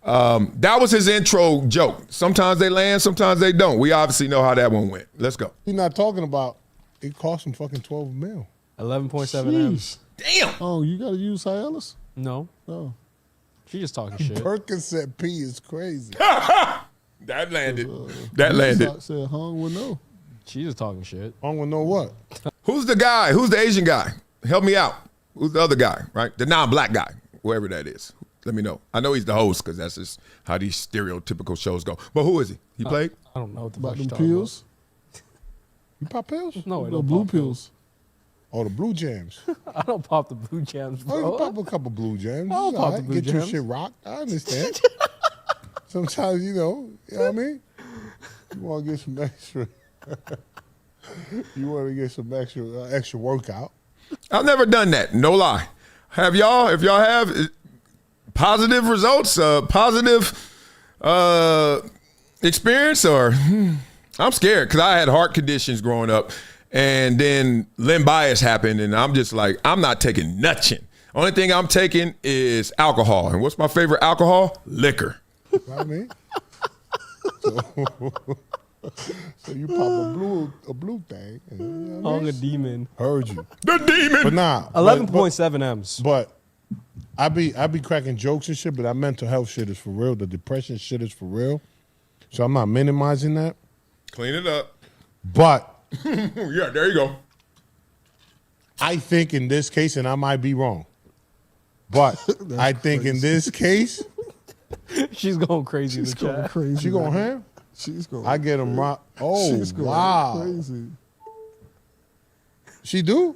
that was his intro joke. Sometimes they land, sometimes they don't. We obviously know how that one went. Let's go. He's not talking about it cost him fucking $12 million. 11.7 M. Damn. Oh, you got to use Cialis? No. Oh. She just talking shit. Percocet P is crazy. That landed. That landed. Said Hung would know. She just talking shit. Hung would know what? Who's the guy? Who's the Asian guy? Help me out. Who's the other guy, right? The non-black guy, whoever that is. Let me know. I know he's the host because that's just how these stereotypical shows go. But who is he? He played? I don't know what the About fuck them you talking pills? You pop pills? No, I the don't blue pop pills. Oh, the blue jams. I don't pop the blue jams, bro. Oh, you pop a couple blue jams. I don't pop the blue Get your jams. shit rocked. I understand. Sometimes, you know what I mean? You want to get some extra. You want to get some extra workout. I've never done that. No lie. Have y'all? If y'all have positive results, positive experience, or I'm scared because I had heart conditions growing up, and then limb bias happened, and I'm just like, I'm not taking nothing. Only thing I'm taking is alcohol. And what's my favorite alcohol? Liquor. You know what I mean? So you pop a blue thing. And, you know what I Hung mean? a demon. Heard you. The demon. But nah. 11.7 M's. But I be cracking jokes and shit, but that mental health shit is for real. The depression shit is for real. So I'm not minimizing that. Clean it up. But yeah, there you go. I think in this case, and I might be wrong, but I think in this case, She's going crazy in the chat. Crazy. She going ham? She's going. I get them rock. Oh, She's going wow. crazy. She do?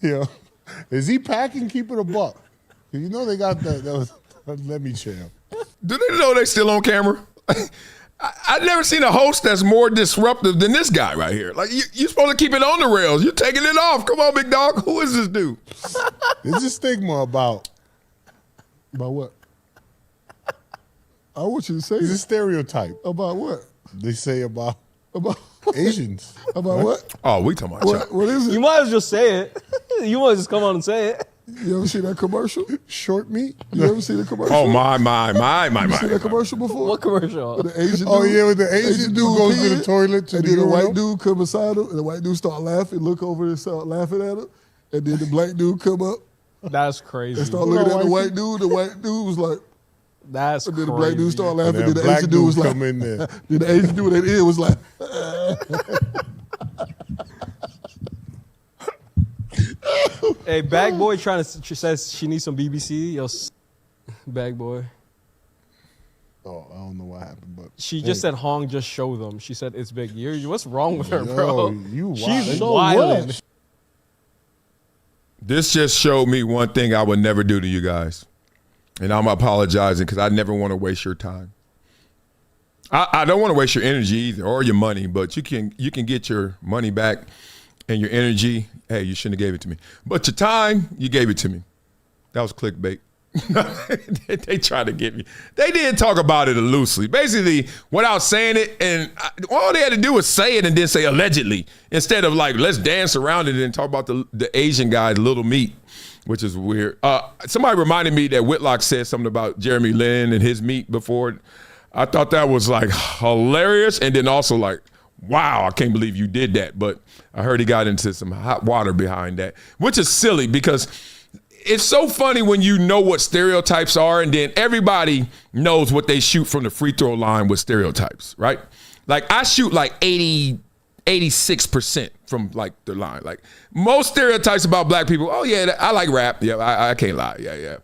Yeah. Is he packing? Keep it a buck. You know they got that. Let me chill. Do they know they still on camera? I've never seen a host that's more disruptive than this guy right here. Like, you're supposed to keep it on the rails. You're taking it off. Come on, big dog. Who is this dude? There's a stigma about what? I want you to say it's a stereotype. About what? They say about Asians. About what? Oh, we talking about What is it? You might as well just say it. You might just come on and say it. You ever see that commercial? Short meat? You ever see the commercial? Oh, my. You see that commercial before? What commercial? With the Asian dude, Oh, yeah, with the Asian dude goes to the toilet to and the then the urinal. white dude come beside him, and the white dude start laughing, look over and start laughing at him, and then the black dude come up That's crazy. and start looking at the white dude. The white dude was like, That's and then crazy. the black dude start laughing, And then then the black Asian dude was dude like, come in there. then the Asian dude at the end was like, Hey, Bag Boy she says she needs some BBC. Yo, Bag Boy. Oh, I don't know what happened, but She just said Hong just show them. She said it's big. What's wrong with her, bro? You She's wild. wilding. This just showed me one thing I would never do to you guys. And I'm apologizing because I never want to waste your time. I don't want to waste your energy either or your money, but you can get your money back and your energy. Hey, you shouldn't have gave it to me. But your time, you gave it to me. That was clickbait. They tried to get me. They did talk about it loosely. Basically, without saying it, and all they had to do was say it and then say allegedly, instead of like, let's dance around it and talk about the Asian guy's little meat, which is weird. Somebody reminded me that Whitlock said something about Jeremy Lin and his meat before. I thought that was like hilarious, and then also like, wow, I can't believe you did that. But I heard he got into some hot water behind that, which is silly because it's so funny when you know what stereotypes are, and then everybody knows what they shoot from the free throw line with stereotypes, right? Like I shoot like 86% from like the line. Like most stereotypes about black people, oh yeah, I like rap. Yeah, I can't lie. Yeah.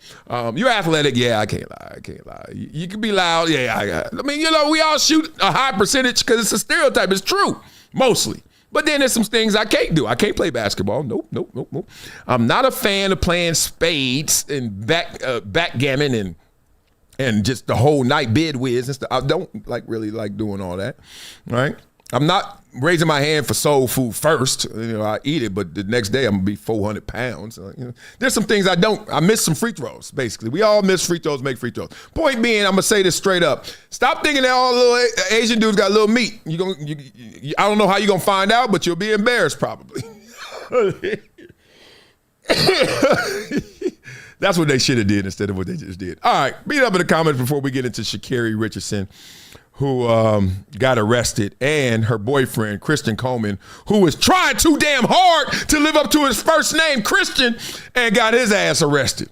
You're athletic. Yeah, I can't lie. You can be loud. Yeah, I mean, you know, we all shoot a high percentage because it's a stereotype. It's true, mostly. But then there's some things I can't do. I can't play basketball. Nope. I'm not a fan of playing spades and backgammon and just the whole night bid whiz and stuff. I don't really like doing all that, right? I'm not raising my hand for soul food first. You know, I eat it, but the next day I'm gonna be 400 pounds. You know, there's some things I miss some free throws, basically. We all miss free throws, make free throws. Point being, I'm gonna say this straight up. Stop thinking that all little Asian dudes got little meat. I don't know how you're gonna find out, but you'll be embarrassed probably. That's what they should have did instead of what they just did. All right, beat up in the comments before we get into Sha'Carri Richardson, who got arrested, and her boyfriend, Christian Coleman, who was trying too damn hard to live up to his first name, Christian, and got his ass arrested.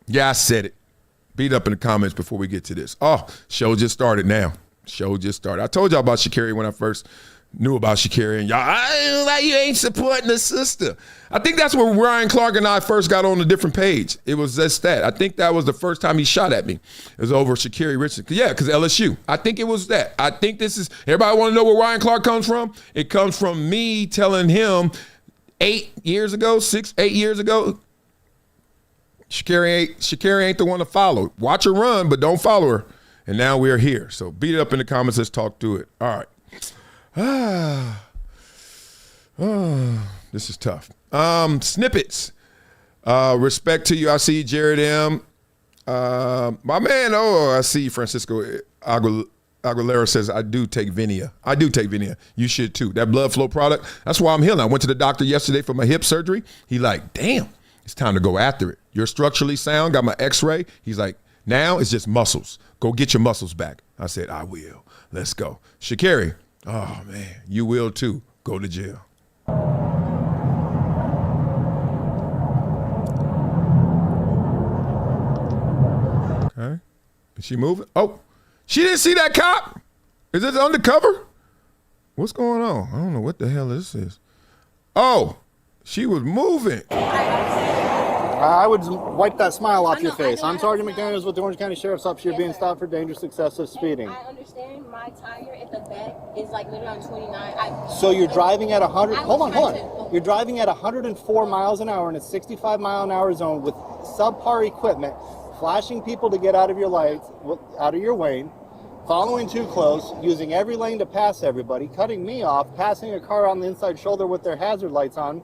Yeah, I said it. Beat up in the comments before we get to this. Oh, show just started now. Show just started. I told y'all about Sha'Carri when I first knew about Sha'Carri, and y'all, like, you ain't supporting the sister. I think that's where Ryan Clark and I first got on a different page. It was just that. I think that was the first time he shot at me. It was over Sha'Carri Richardson. Yeah, because LSU. I think it was that. I think this is, everybody want to know where Ryan Clark comes from? It comes from me telling him 8 years ago, 8 years ago, Sha'Carri ain't the one to follow. Watch her run, but don't follow her. And now we're here. So beat it up in the comments. Let's talk through it. All right. This is tough. Snippets. Respect to you. I see Jared M. My man, I see Francisco Aguilera says, I do take Vinia. I do take Vinia. You should too. That blood flow product, that's why I'm healing. I went to the doctor yesterday for my hip surgery. He like, damn, it's time to go after it. You're structurally sound. Got my x-ray. He's like, now it's just muscles. Go get your muscles back. I said, I will. Let's go. Sha'Carri, oh man, you will too. Go to jail. Okay. Is she moving? Oh, she didn't see that cop? Is this undercover? What's going on? I don't know what the hell this is. Oh, she was moving. I would wipe that smile off your face. I'm Sergeant McDaniels with the Orange County Sheriff's Office. You're being stopped for dangerous excessive speeding. I understand my tire at the back is like literally on 29. So you're driving at 100, hold on. You're driving at 104 miles an hour in a 65 mile an hour zone with subpar equipment, flashing people to get out of your lights, out of your lane, following too close, using every lane to pass everybody, cutting me off, passing a car on the inside shoulder with their hazard lights on.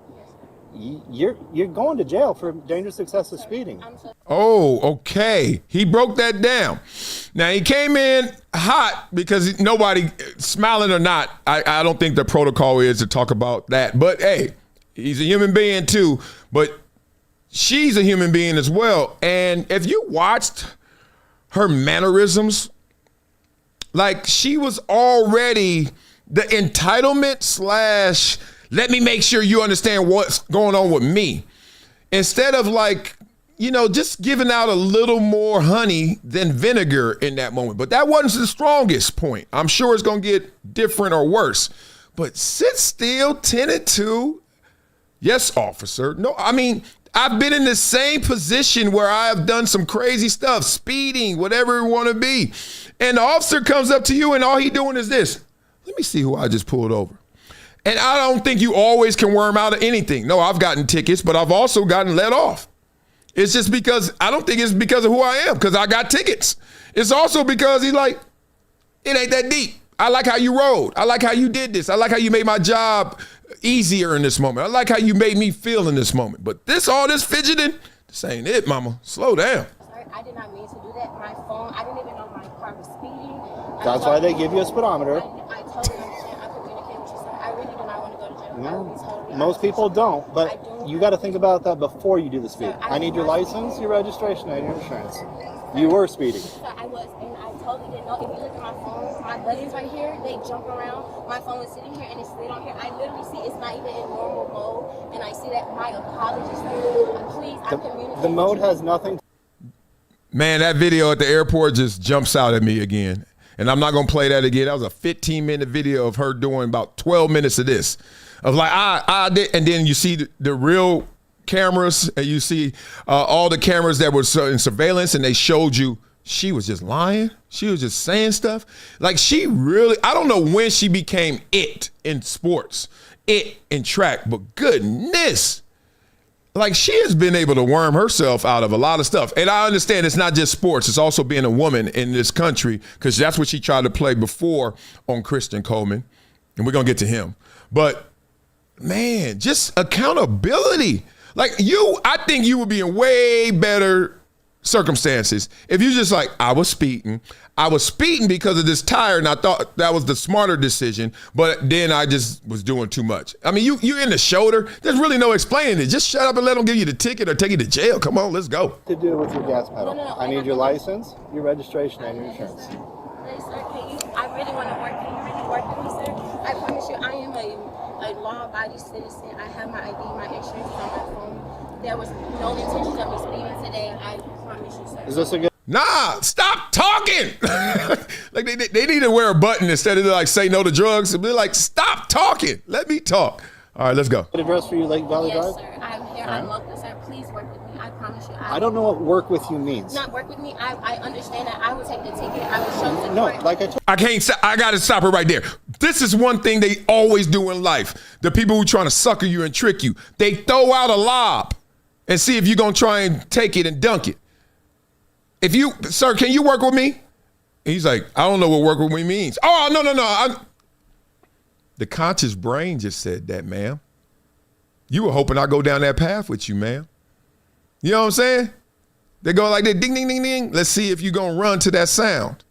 You're going to jail for dangerous excessive speeding. Oh, okay. He broke that down. Now, he came in hot because nobody, smiling or not, I don't think the protocol is to talk about that. But, hey, he's a human being too. But she's a human being as well. And if you watched her mannerisms, like she was already the entitlement / let me make sure you understand what's going on with me. Instead of like, you know, just giving out a little more honey than vinegar in that moment. But that wasn't the strongest point. I'm sure it's going to get different or worse. But sit still, 10-2. Yes, officer. No, I mean, I've been in the same position where I have done some crazy stuff, speeding, whatever you want to be. And the officer comes up to you and all he doing is this. Let me see who I just pulled over. And I don't think you always can worm out of anything. No, I've gotten tickets, but I've also gotten let off. It's just because, I don't think it's because of who I am, because I got tickets. It's also because he's like, it ain't that deep. I like how you rode. I like how you did this. I like how you made my job easier in this moment. I like how you made me feel in this moment. But all this fidgeting, this ain't it, mama. Slow down. Sorry, I did not mean to do that. My phone, I didn't even know my car was speeding. That's why they give you a speedometer. I totally understand. I communicate with you, sir. I really do not want to go to jail. Most people don't, but you got to think about that before you do the speed. I need your license, your registration, and your insurance. You were speeding. I was, and I totally didn't know. If you look at my phone, my buttons right here, they jump around. My phone is sitting here and it's slid on here. I literally see it's not even in normal mode, and I see that. My apologies, please. I communicate. The mode has nothing. Man, that video at the airport just jumps out at me again. And I'm not going to play that again. That was a 15-minute video of her doing about 12 minutes of this. Of like, I did. And then you see the real cameras, and you see all the cameras that were in surveillance, and they showed you she was just lying. She was just saying stuff. Like she really, I don't know when she became it in sports, it in track, but goodness. Like she has been able to worm herself out of a lot of stuff. And I understand it's not just sports. It's also being a woman in this country, because that's what she tried to play before on Christian Coleman. And we're going to get to him. But, man, just accountability. Like I think you would be in way better circumstances. If you just like, I was speeding because of this tire, and I thought that was the smarter decision, but then I just was doing too much. I mean, you in the shoulder. There's really no explaining it. Just shut up and let them give you the ticket or take you to jail. Come on, let's go. To do with your gas pedal. I need your license, your registration, and your insurance. Please, sir, I really want to work. Can you really work with me, sir? I promise you, I am a law-abiding citizen. I have my ID, my insurance on my phone. There was no intention of me speeding today. I promise you, sir. Is this a good? Nah, stop talking. Like they need to wear a button instead of like say no to drugs. They're like, stop talking. Let me talk. All right, let's go. Good address for you, Lake Valley Drive? Yes, sir. I'm here. I'm local, sir. Please work with me. I promise you. I don't know what work with you means. Not work with me. I understand that. I will take the ticket. I will show the No, court. like I told I got to stop it right there. This is one thing they always do in life. The people who trying to sucker you and trick you, they throw out a lob and see if you're going to try and take it and dunk it. If you, sir, can you work with me? And he's like, I don't know what work with me means. Oh, no. The conscious brain just said that, ma'am. You were hoping I'd go down that path with you, ma'am. You know what I'm saying? They go like that, ding, ding, ding, ding. Let's see if you're going to run to that sound.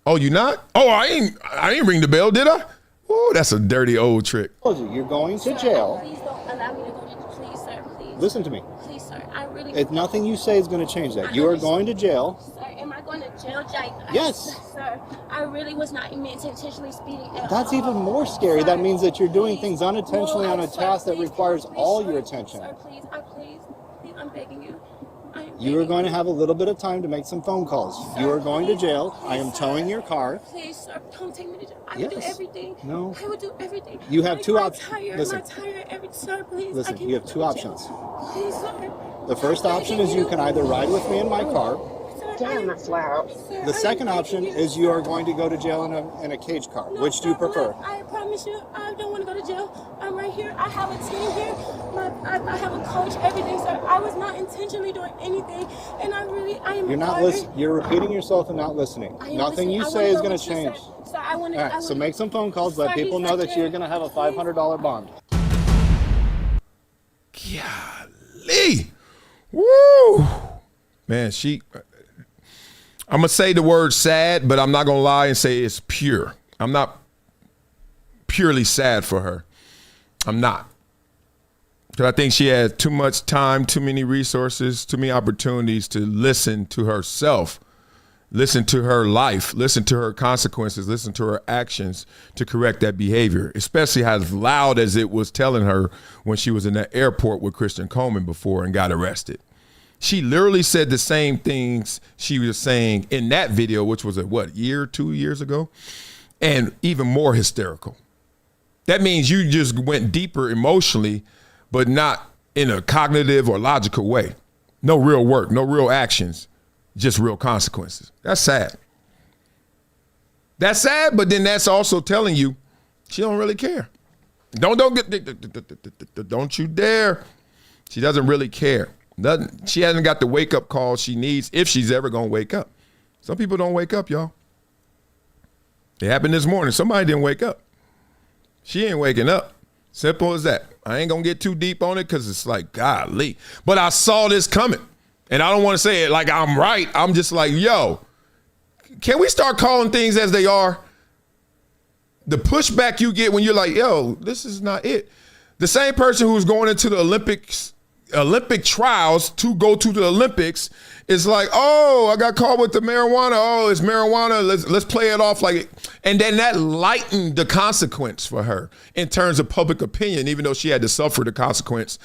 Oh, you not? Oh, I ain't ring the bell, did I? Oh, that's a dirty old trick. You're going to jail. Please don't allow me to go to jail. Please, sir. Please. Listen to me. Please, sir. I really. If nothing you say is going to change that. You are going to jail. Sir, am I going to jail, Jack? Yes. Sir, I really was not intentionally speeding at That's all. even more scary. That means that you're doing things No, unintentionally on a sir, task that please, requires please, all sir, your attention. Sir, please, I'm begging you. You are going to have a little bit of time to make some phone calls. You are going to jail. I am towing your car. Please, sir, don't take me to jail. I will do Yes. everything. No. I will do everything. You have two options. Listen. Sir, please. Listen, you have two options. Please, sir. The first option is you can either ride with me in my car. Damn, that's loud. The second option is you are going to go to jail in a cage car. Which do you prefer? I promise you, I don't want to go to jail. I'm right here. I have a team here. I have a coach, everything, sir. I was not intentionally doing anything, and I am. You're not listening. You're repeating yourself and not listening. Nothing you say is going to change. Sir, I want to. All right, so make some phone calls. Let people know that you're going to have a $500 bond. Golly. Woo. Man, I'm going to say the word sad, but I'm not going to lie and say it's pure. I'm not purely sad for her. I'm not. Because I think she had too much time, too many resources, too many opportunities to listen to herself, listen to her life, listen to her consequences, listen to her actions to correct that behavior, especially as loud as it was telling her when she was in that airport with Christian Coleman before and got arrested. She literally said the same things she was saying in that video, which was 2 years ago, and even more hysterical. That means you just went deeper emotionally, but not in a cognitive or logical way. No real work, no real actions, just real consequences. That's sad. That's sad, but then that's also telling you she don't really care. Don't you dare. She doesn't really care. Nothing. She hasn't got the wake-up call she needs if she's ever going to wake up. Some people don't wake up, y'all. It happened this morning. Somebody didn't wake up. She ain't waking up. Simple as that. I ain't going to get too deep on it because it's like, golly. But I saw this coming. And I don't want to say it like I'm right. I'm just like, yo, can we start calling things as they are? The pushback you get when you're like, yo, this is not it. The same person who's going into the Olympic trials to go to the Olympics is like, oh, I got caught with the marijuana. Oh, it's marijuana. Let's play it off like it. And then that lightened the consequence for her in terms of public opinion, even though she had to suffer the consequence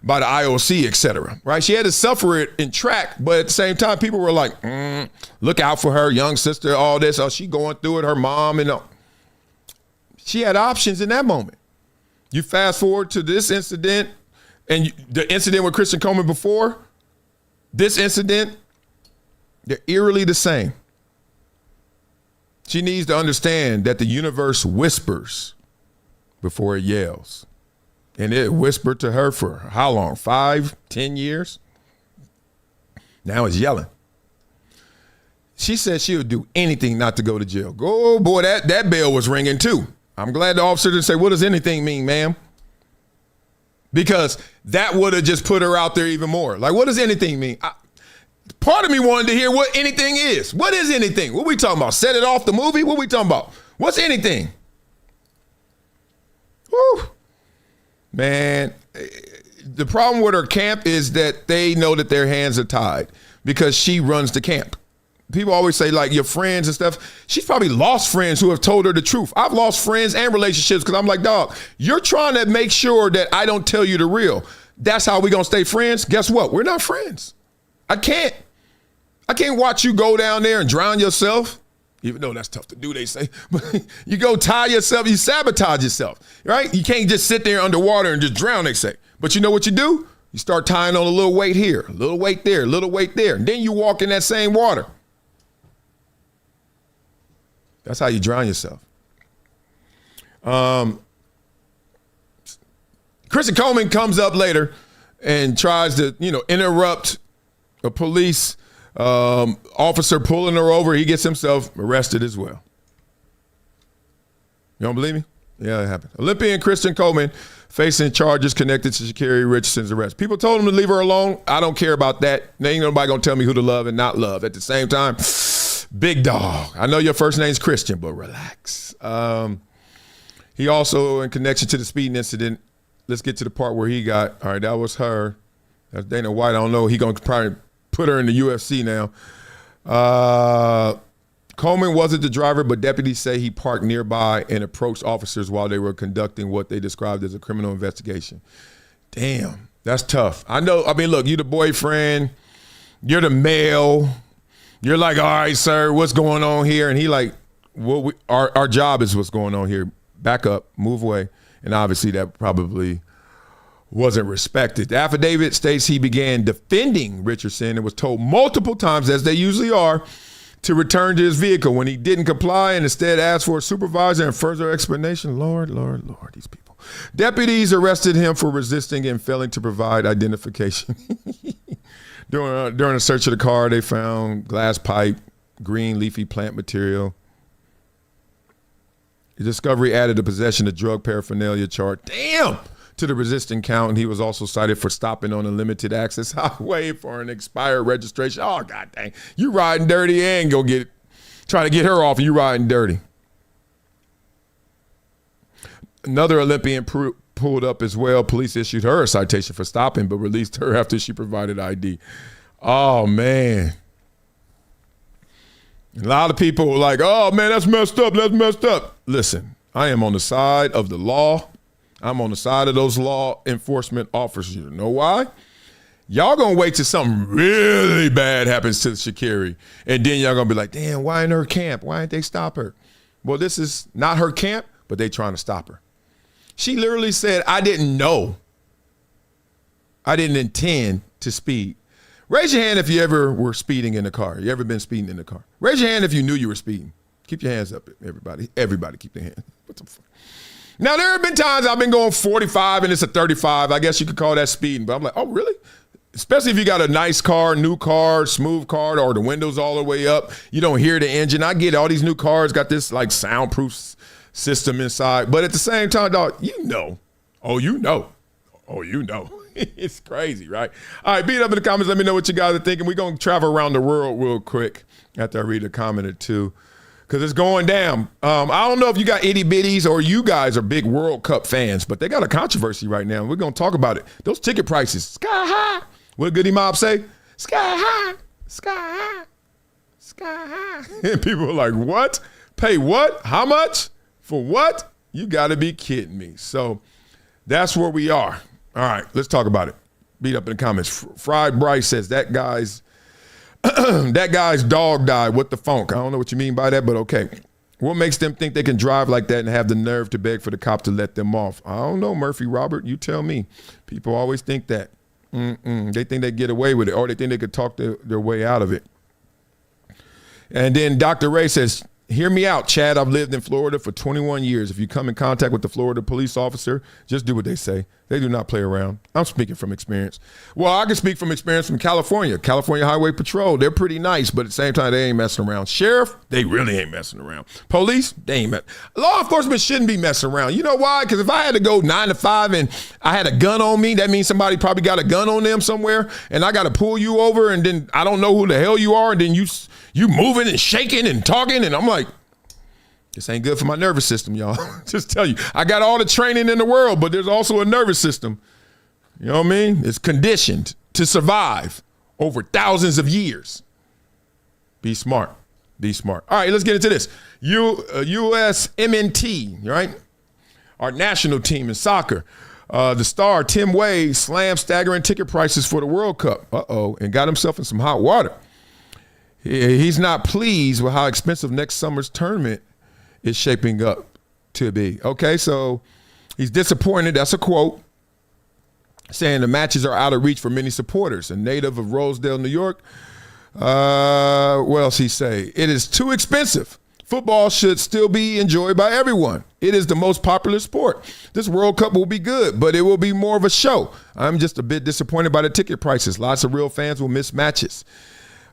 by the IOC, et cetera, right? She had to suffer it in track, but at the same time, people were like, look out for her young sister, all this. Oh, she going through it, her mom, and all. She had options in that moment. You fast forward to this incident and the incident with Christian Coleman before, this incident, they're eerily the same. She needs to understand that the universe whispers before it yells. And it whispered to her for how long? 5, 10 years? Now it's yelling. She said she would do anything not to go to jail. Oh, boy, that bell was ringing too. I'm glad the officer didn't say, what does anything mean, ma'am? Because that would have just put her out there even more. Like, what does anything mean? part of me wanted to hear what anything is. What is anything? What we talking about? Set it off the movie? What we talking about? What's anything? Woo. Man, the problem with her camp is that they know that their hands are tied because she runs the camp. People always say, like, your friends and stuff. She's probably lost friends who have told her the truth. I've lost friends and relationships because I'm like, dog, you're trying to make sure that I don't tell you the real. That's how we going to stay friends? Guess what? We're not friends. I can't watch you go down there and drown yourself. Even though that's tough to do, they say. But you go tie yourself, you sabotage yourself, right? You can't just sit there underwater and just drown, they say. But you know what you do? You start tying on a little weight here, a little weight there, a little weight there. And then you walk in that same water. That's how you drown yourself. Kristen Coleman comes up later and tries to, interrupt a police officer pulling her over. He gets himself arrested as well. You don't believe me? Yeah, it happened. Olympian Kristen Coleman facing charges connected to Sha'Carri Richardson's arrest. People told him to leave her alone. I don't care about that. There ain't nobody gonna tell me who to love and not love. At the same time, big dog. I know your first name's Christian, but relax. He also, in connection to the speeding incident, let's get to the part where he got, all right, that was her. That's Dana White. I don't know. He gonna probably put her in the UFC now. Coleman wasn't the driver, but deputies say he parked nearby and approached officers while they were conducting what they described as a criminal investigation. Damn, that's tough. I know. I mean, look, you the boyfriend, you're the male. You're like, all right, sir, what's going on here? And he like, well, our job is what's going on here. Back up, move away. And obviously that probably wasn't respected. The affidavit states he began defending Richardson and was told multiple times, as they usually are, to return to his vehicle. When he didn't comply and instead asked for a supervisor and further explanation, Lord, these people. Deputies arrested him for resisting and failing to provide identification. During a search of the car, they found glass pipe, green leafy plant material. The discovery added a possession of drug paraphernalia charge. Damn! To the resisting count, and he was also cited for stopping on a limited access highway for an expired registration. Oh, God dang. You riding dirty and trying to get her off, and you riding dirty. Another Olympian pulled up as well. Police issued her a citation for stopping, but released her after she provided ID. Oh, man. A lot of people were like, oh, man, that's messed up. Listen, I am on the side of the law. I'm on the side of those law enforcement officers. You know why? Y'all gonna wait till something really bad happens to Sha'Carri, and then y'all gonna be like, damn, why in her camp? Why didn't they stop her? Well, this is not her camp, but they trying to stop her. She literally said, I didn't know. I didn't intend to speed. Raise your hand if you ever were speeding in the car. You ever been speeding in the car? Raise your hand if you knew you were speeding. Keep your hands up, everybody. Everybody keep their hands. What the fuck? Now, there have been times I've been going 45 and it's a 35. I guess you could call that speeding. But I'm like, oh, really? Especially if you got a nice car, new car, smooth car, or the windows all the way up. You don't hear the engine. I get it. All these new cars got this like soundproof system inside. But at the same time, dog, you know. It's crazy, right? All right, beat up in the comments. Let me know what you guys are thinking. We're going to travel around the world real quick after I read a comment or two. Because it's going down. I don't know if you got itty bitties or you guys are big World Cup fans, but they got a controversy right now. We're going to talk about it. Those ticket prices, sky high. What did Goody Mob say? Sky high, sky high, sky high. And people are like, what? Pay what? How much? For what? You got to be kidding me. So that's where we are. All right, let's talk about it. Beat up in the comments. Fried Bryce says that guy's dog died. What the funk? I don't know what you mean by that, but okay. What makes them think they can drive like that and have the nerve to beg for the cop to let them off? I don't know, Murphy Robert. You tell me. People always think that. They think they get away with it, or they think they could talk their way out of it. And then Dr. Ray says, hear me out, Chad. I've lived in Florida for 21 years. If you come in contact with the Florida police officer, just do what they say. They do not play around. I'm speaking from experience. Well, I can speak from experience from California. California Highway Patrol, they're pretty nice, but at the same time, they ain't messing around. Sheriff, they really ain't messing around. Police, they ain't messing. Law enforcement shouldn't be messing around. You know why? Because if I had to go 9 to 5 and I had a gun on me, that means somebody probably got a gun on them somewhere, and I got to pull you over, and then I don't know who the hell you are, and then you moving and shaking and talking, and I'm like, this ain't good for my nervous system, y'all. Just tell you, I got all the training in the world, but there's also a nervous system. You know what I mean? It's conditioned to survive over thousands of years. Be smart. Be smart. All right, let's get into this. USMNT, right? Our national team in soccer. The star, Tim Wade, slammed staggering ticket prices for the World Cup. And got himself in some hot water. He's not pleased with how expensive next summer's tournament is shaping up to be. Okay, so he's disappointed. That's a quote, saying the matches are out of reach for many supporters. A native of Rosedale, New York, what else he say? It is too expensive. Football should still be enjoyed by everyone. It is the most popular sport. This World Cup will be good, but it will be more of a show. I'm just a bit disappointed by the ticket prices. Lots of real fans will miss matches.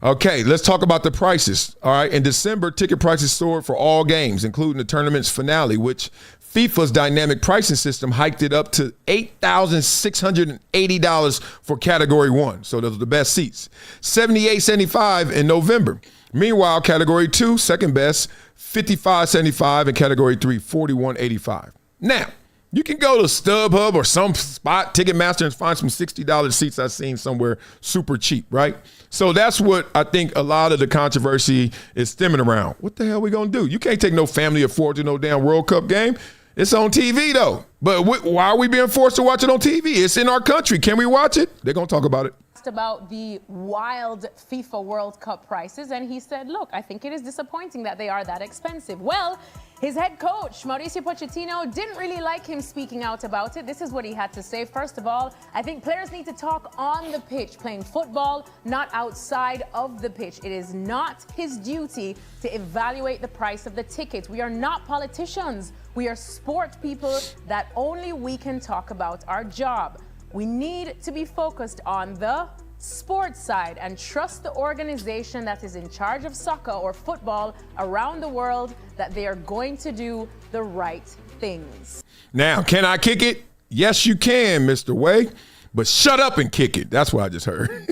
Okay, let's talk about the prices. All right, in December, ticket prices soared for all games, including the tournament's finale, which FIFA's dynamic pricing system hiked it up to $8,680 for Category 1. So those are the best seats. $78.75 in November. Meanwhile, Category 2, second best, $55.75, and Category 3, $41.85. Now, you can go to StubHub or some spot, Ticketmaster, and find some $60 seats I've seen somewhere super cheap, right? So that's what I think a lot of the controversy is stemming around. What the hell are we going to do? You can't take no family of four to no damn World Cup game. It's on TV, though. But why are we being forced to watch it on TV? It's in our country. Can we watch it? They're going to talk about it. About the wild FIFA World Cup prices, and he said, look, I think it is disappointing that they are that expensive. Well, his head coach, Mauricio Pochettino, didn't really like him speaking out about it. This is what he had to say. First of all, I think players need to talk on the pitch, playing football, not outside of the pitch. It is not his duty to evaluate the price of the tickets. We are not politicians. We are sport people that only we can talk about our job. We need to be focused on the sports side and trust the organization that is in charge of soccer or football around the world that they are going to do the right things. Now, can I kick it? Yes, you can, Mr. Way, but shut up and kick it. That's what I just heard.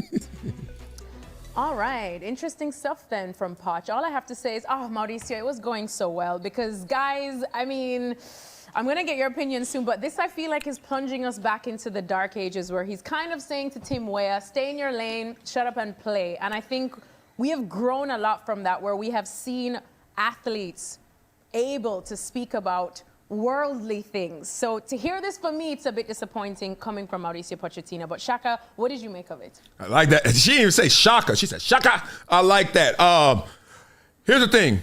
All right, interesting stuff then from Poch. All I have to say is, Mauricio, it was going so well because, guys, I mean, I'm going to get your opinion soon, but this I feel like is plunging us back into the dark ages where he's kind of saying to Tim Weah, stay in your lane, shut up and play. And I think we have grown a lot from that, where we have seen athletes able to speak about worldly things. So to hear this from me, it's a bit disappointing coming from Mauricio Pochettino. But Shaka, what did you make of it? I like that. She didn't even say Shaka. She said Shaka. I like that. Here's the thing.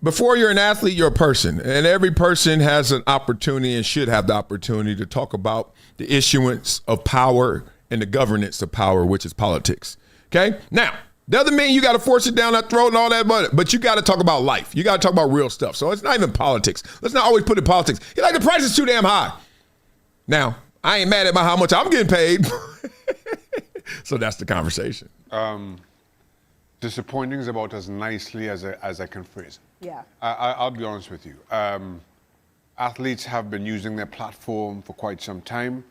Before you're an athlete, you're a person. And every person has an opportunity and should have the opportunity to talk about the issuance of power and the governance of power, which is politics. Okay? Now, doesn't mean you got to force it down that throat and all that, but you got to talk about life. You got to talk about real stuff. So it's not even politics. Let's not always put it in politics. You're like, the price is too damn high. Now, I ain't mad about how much I'm getting paid. So that's the conversation. Disappointing is about as nicely as I can phrase it. Yeah. I'll be honest with you. Athletes have been using their platform for quite some time.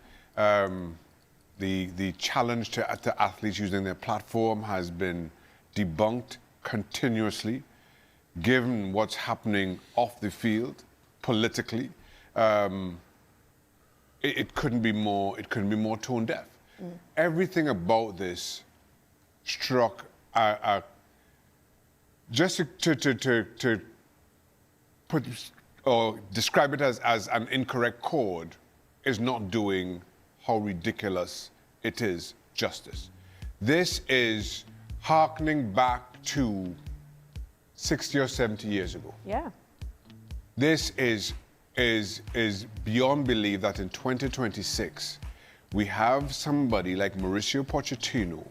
The challenge to athletes using their platform has been debunked continuously, given what's happening off the field politically. It couldn't be more tone deaf. Everything about this struck just to put or describe it as an incorrect chord is not doing how ridiculous it is justice. This is hearkening back to 60 or 70 years ago. Yeah. This is beyond belief that in 2026 we have somebody like Mauricio Pochettino,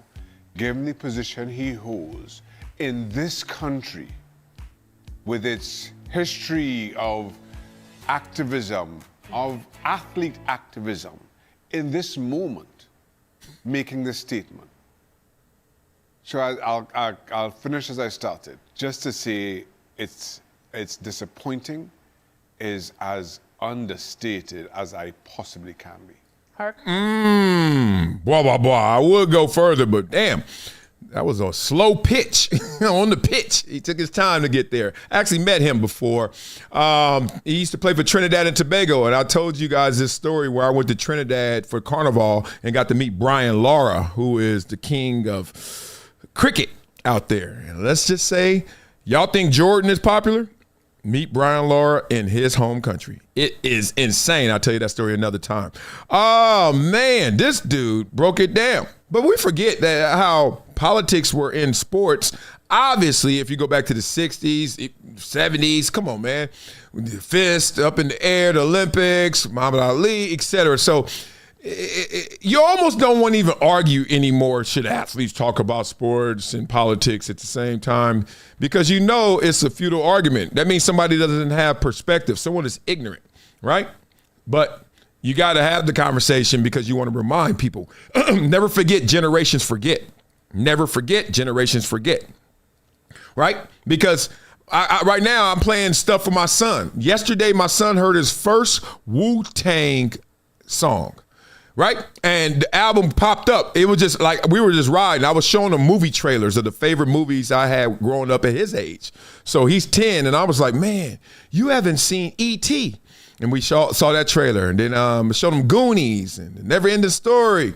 given the position he holds in this country, with its history of activism, of athlete activism, in this moment making this statement. So I'll finish as I started, just to say it's disappointing is as understated as I possibly can be. Blah, blah, blah. I would go further, but damn, that was a slow pitch on the pitch. He took his time to get there. I actually met him before. He used to play for Trinidad and Tobago, and I told you guys this story where I went to Trinidad for Carnival and got to meet Brian Lara, who is the king of cricket out there. And let's just say, y'all think Jordan is popular? Meet Brian Lara in his home country. It is insane. I'll tell you that story another time. Oh, man, this dude broke it down. But we forget that how politics were in sports. Obviously, if you go back to the 60s, 70s, come on, man. The fist up in the air, the Olympics, Muhammad Ali, etc. So you almost don't want to even argue anymore, should athletes talk about sports and politics at the same time, because you know it's a futile argument. That means somebody doesn't have perspective. Someone is ignorant, right? But you got to have the conversation because you want to remind people. Never forget, generations forget. Never forget, generations forget, right? Because right now I'm playing stuff for my son. Yesterday, my son heard his first Wu-Tang song. Right? And the album popped up. It was just like we were just riding. I was showing him movie trailers of the favorite movies I had growing up at his age. So he's 10, and I was like, man, you haven't seen E.T. And we saw that trailer. And then I showed him Goonies and the Never Ending Story.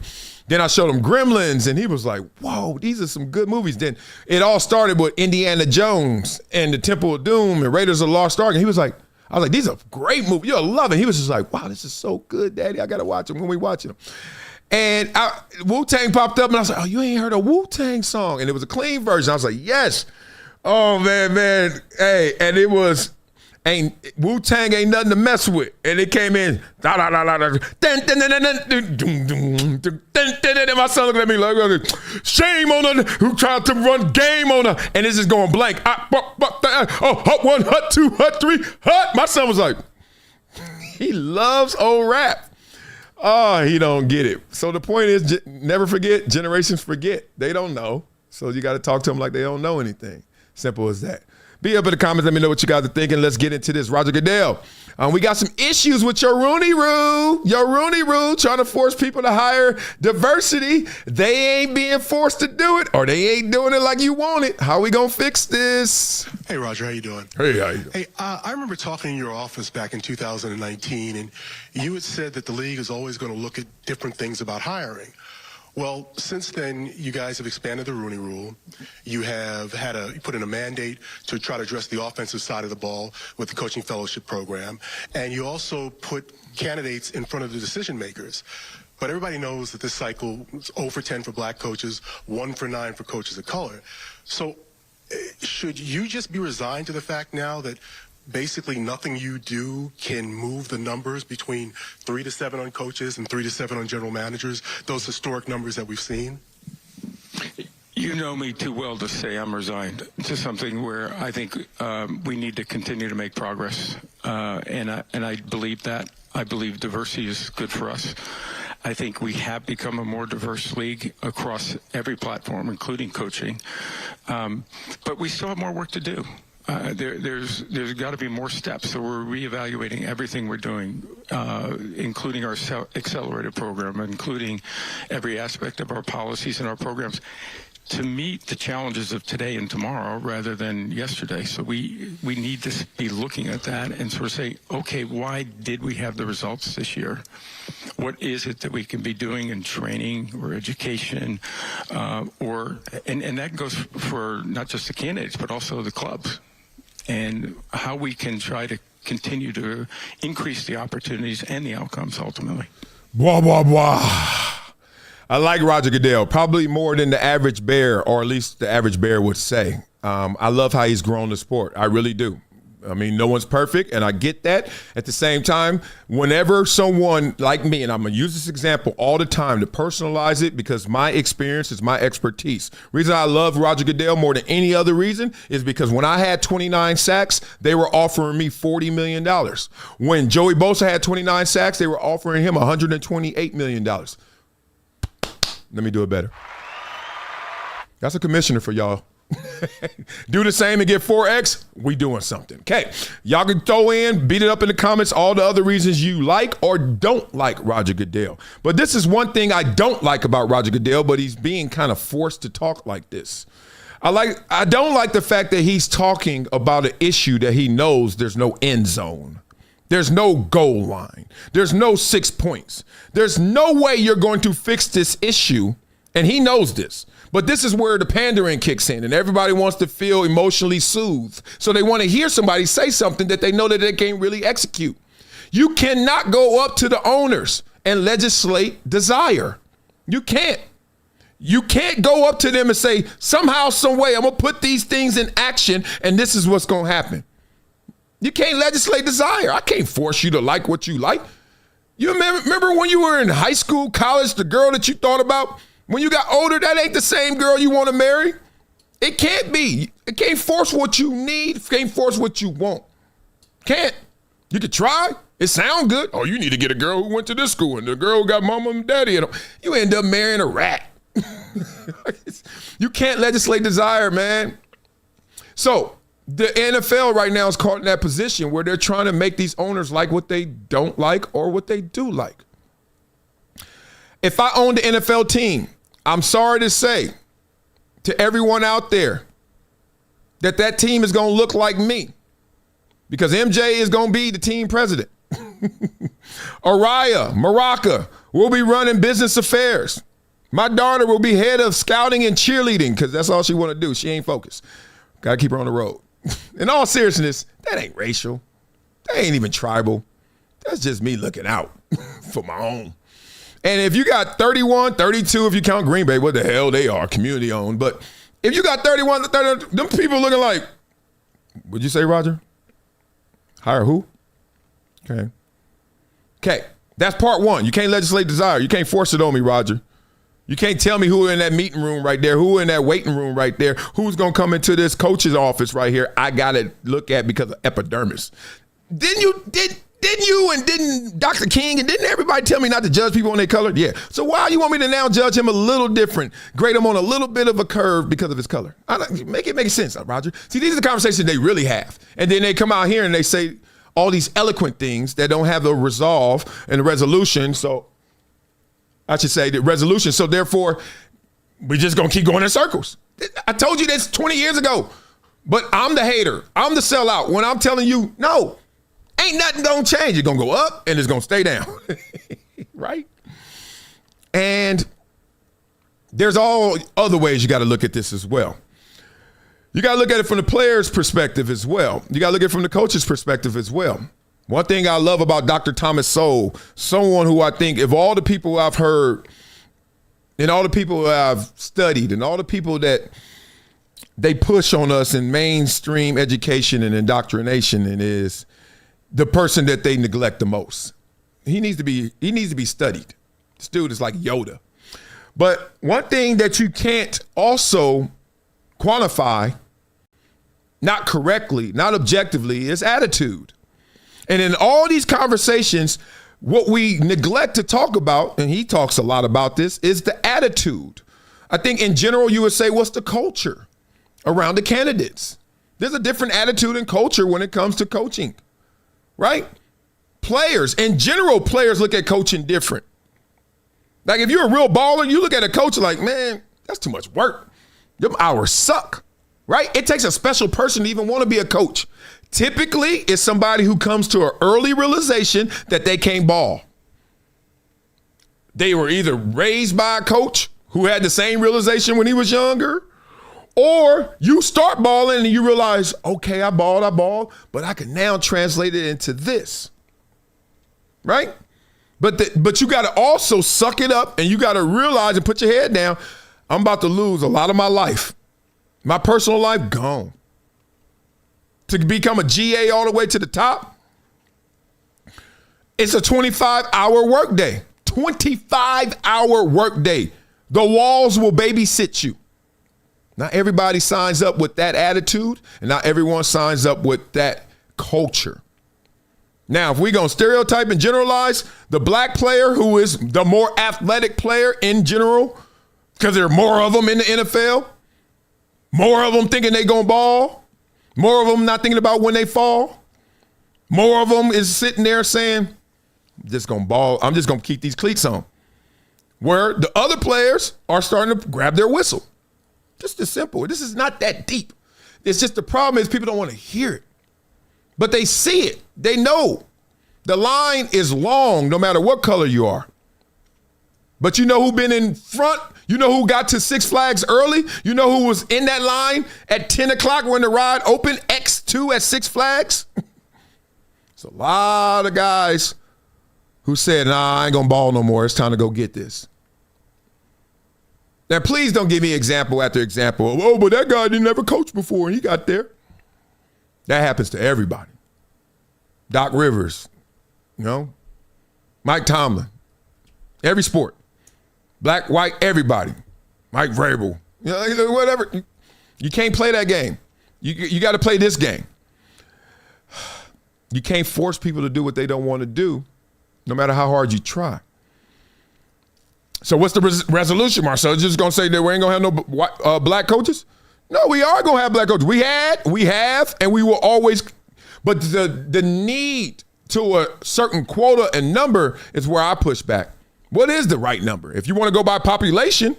Then I showed him Gremlins, and he was like, whoa, these are some good movies. Then it all started with Indiana Jones and the Temple of Doom and Raiders of the Lost Ark. And he was like, I was like, these are great movies. You'll love it. He was just like, wow, this is so good, Daddy. I got to watch them when we watching them. And Wu-Tang popped up, and I was like, oh, you ain't heard a Wu-Tang song? And it was a clean version. I was like, yes. Oh, man. Hey, and it was, Wu-Tang ain't nothing to mess with. And it came in, and my son looking at me like, shame on her who tried to run game on her. And it's just going blank. Hut 1, hut 2, hut 3, hut. My son was like, he loves old rap. Oh, he don't get it. So the point is, never forget, generations forget. They don't know. So you got to talk to them like they don't know anything. Simple as that. Be up in the comments. Let me know what you guys are thinking. Let's get into this. Roger Goodell. We got some issues with your Rooney rule. Your Rooney rule trying to force people to hire diversity. They ain't being forced to do it, or they ain't doing it like you want it. How we gonna fix this? Hey, Roger, how you doing? Hey, how you doing? Hey, I remember talking in your office back in 2019, and you had said that the league is always going to look at different things about hiring. Well, since then, you guys have expanded the Rooney Rule. You have you put in a mandate to try to address the offensive side of the ball with the coaching fellowship program. And you also put candidates in front of the decision makers. But everybody knows that this cycle is 0 for 10 for black coaches, 1 for 9 for coaches of color. So should you just be resigned to the fact now that basically nothing you do can move the numbers between 3 to 7 on coaches and 3 to 7 on general managers, those historic numbers that we've seen? You know me too well to say I'm resigned to something where I think we need to continue to make progress, and I believe that. I believe diversity is good for us. I think we have become a more diverse league across every platform, including coaching, but we still have more work to do. There's got to be more steps, so we're reevaluating everything we're doing, including our accelerated program, including every aspect of our policies and our programs, to meet the challenges of today and tomorrow rather than yesterday. So we need to be looking at that and sort of say, okay, why did we have the results this year? What is it that we can be doing in training or education, and that goes for not just the candidates, but also the clubs, and how we can try to continue to increase the opportunities and the outcomes ultimately. Blah, blah, blah. I like Roger Goodell, probably more than the average bear, or at least the average bear would say. I love how he's grown the sport. I really do. I mean, no one's perfect, and I get that. At the same time, whenever someone like me, and I'm going to use this example all the time to personalize it because my experience is my expertise. Reason I love Roger Goodell more than any other reason is because when I had 29 sacks, they were offering me $40 million. When Joey Bosa had 29 sacks, they were offering him $128 million. Let me do it better. That's a commissioner for y'all. Do the same and get 4X, we doing something. Okay, y'all can throw in, beat it up in the comments, all the other reasons you like or don't like Roger Goodell. But this is one thing I don't like about Roger Goodell, but he's being kind of forced to talk like this. I don't like the fact that he's talking about an issue that he knows there's no end zone. There's no goal line. There's no 6 points. There's no way you're going to fix this issue, and he knows this. But this is where the pandering kicks in, and everybody wants to feel emotionally soothed. So they want to hear somebody say something that they know that they can't really execute. You cannot go up to the owners and legislate desire. You can't. You can't go up to them and say, somehow, some way, I'm going to put these things in action, and this is what's going to happen. You can't legislate desire. I can't force you to like what you like. You remember when you were in high school, college, the girl that you thought about? When you got older, that ain't the same girl you want to marry. It can't be. It can't force what you need. It can't force what you want. Can't. You could try. It sounds good. Oh, you need to get a girl who went to this school and the girl who got mama and daddy. You end up marrying a rat. You can't legislate desire, man. So the NFL right now is caught in that position where they're trying to make these owners like what they don't like or what they do like. If I owned the NFL team, I'm sorry to say to everyone out there that team is going to look like me because MJ is going to be the team president. Araya, Maraca will be running business affairs. My daughter will be head of scouting and cheerleading because that's all she want to do. She ain't focused. Got to keep her on the road. In all seriousness, that ain't racial. That ain't even tribal. That's just me looking out for my own. And if you got 31, 32, if you count Green Bay, what the hell they are, community owned. But if you got 31 to 30, them people looking like, what'd you say, Roger? Hire who? Okay, that's part one. You can't legislate desire. You can't force it on me, Roger. You can't tell me who in that meeting room right there, who in that waiting room right there, who's going to come into this coach's office right here. I got to look at because of epidermis. Didn't you and didn't Dr. King and didn't everybody tell me not to judge people on their color? Yeah. So why you want me to now judge him a little different, grade him on a little bit of a curve because of his color? Make it make sense, Roger. See, these are the conversations they really have. And then they come out here and they say all these eloquent things that don't have the resolve and the resolution. So I should say the resolution. So therefore, we're just going to keep going in circles. I told you this 20 years ago, but I'm the hater. I'm the sellout. When I'm telling you, no, ain't nothing going to change. It's going to go up and it's going to stay down. Right? And there's all other ways you got to look at this as well. You got to look at it from the player's perspective as well. You got to look at it from the coach's perspective as well. One thing I love about Dr. Thomas Sowell, someone who I think, of all the people I've heard and all the people who I've studied and all the people that they push on us in mainstream education and indoctrination, and is the person that they neglect the most. He needs to be studied. This dude is like Yoda. But one thing that you can't also quantify, not correctly, not objectively, is attitude. And in all these conversations, what we neglect to talk about, and he talks a lot about this, is the attitude. I think in general, you would say, what's the culture around the candidates? There's a different attitude and culture when it comes to coaching, right? Players, in general, players look at coaching different. Like if you're a real baller, you look at a coach like, man, that's too much work. Them hours suck, right? It takes a special person to even want to be a coach. Typically, it's somebody who comes to an early realization that they can't ball. They were either raised by a coach who had the same realization when he was younger, or you start balling and you realize, okay, I balled, but I can now translate it into this, right? But you got to also suck it up, and you got to realize and put your head down, I'm about to lose a lot of my life. My personal life, gone. to become a GA all the way to the top, it's a 25-hour workday. 25-hour workday. The walls will babysit you. Not everybody signs up with that attitude, and not everyone signs up with that culture. Now, if we're going to stereotype and generalize, the black player who is the more athletic player in general, because there are more of them in the NFL, more of them thinking they going to ball, more of them not thinking about when they fall, more of them is sitting there saying, I'm just going to ball, I'm just going to keep these cleats on. Where the other players are starting to grab their whistle. Just as simple. This is not that deep. It's just the problem is people don't want to hear it. But they see it. They know. The line is long no matter what color you are. But you know who been in front? You know who got to Six Flags early? You know who was in that line at 10 o'clock when the ride opened? X2 at Six Flags? It's a lot of guys who said, nah, I ain't going to ball no more. It's time to go get this. Now, please don't give me example after example. Oh, but that guy didn't ever coach before and he got there. That happens to everybody. Doc Rivers, Mike Tomlin, every sport, black, white, everybody. Mike Vrabel, whatever. You can't play that game. You got to play this game. You can't force people to do what they don't want to do, no matter how hard you try. So what's the resolution, Marcel? Just going to say that we ain't going to have no black coaches? No, we are going to have black coaches. We have, and we will always. But the need to a certain quota and number is where I push back. What is the right number? If you want to go by population,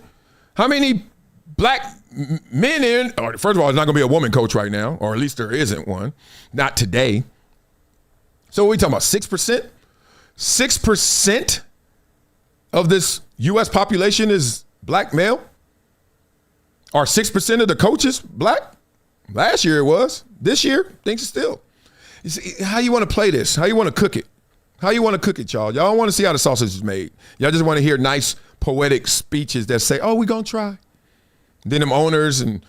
how many black men in, or first of all, there's not going to be a woman coach right now, or at least there isn't one. Not today. So what are we talking about, 6%? 6% of this U.S. population is black male? Are 6% of the coaches black? Last year it was. This year, things are still. You see, how you want to play this? How you want to cook it? How you want to cook it, y'all? Y'all don't want to see how the sausage is made. Y'all just want to hear nice poetic speeches that say, oh, we're going to try. Then them owners and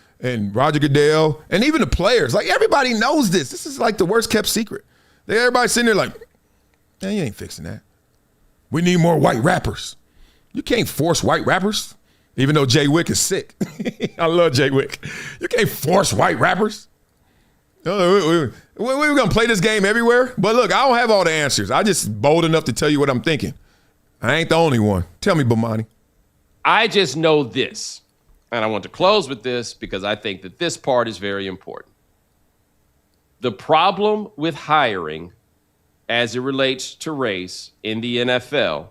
Roger Goodell and even the players, like everybody knows this. This is like the worst kept secret. Everybody's sitting there like, man, you ain't fixing that. We need more white rappers. You can't force white rappers. Even though Jay Wick is sick. I love Jay Wick. You can't force white rappers. We're going to play this game everywhere. But look, I don't have all the answers. I just bold enough to tell you what I'm thinking. I ain't the only one. Tell me, Bomani. I just know this. And I want to close with this because I think that this part is very important. The problem with hiring as it relates to race in the NFL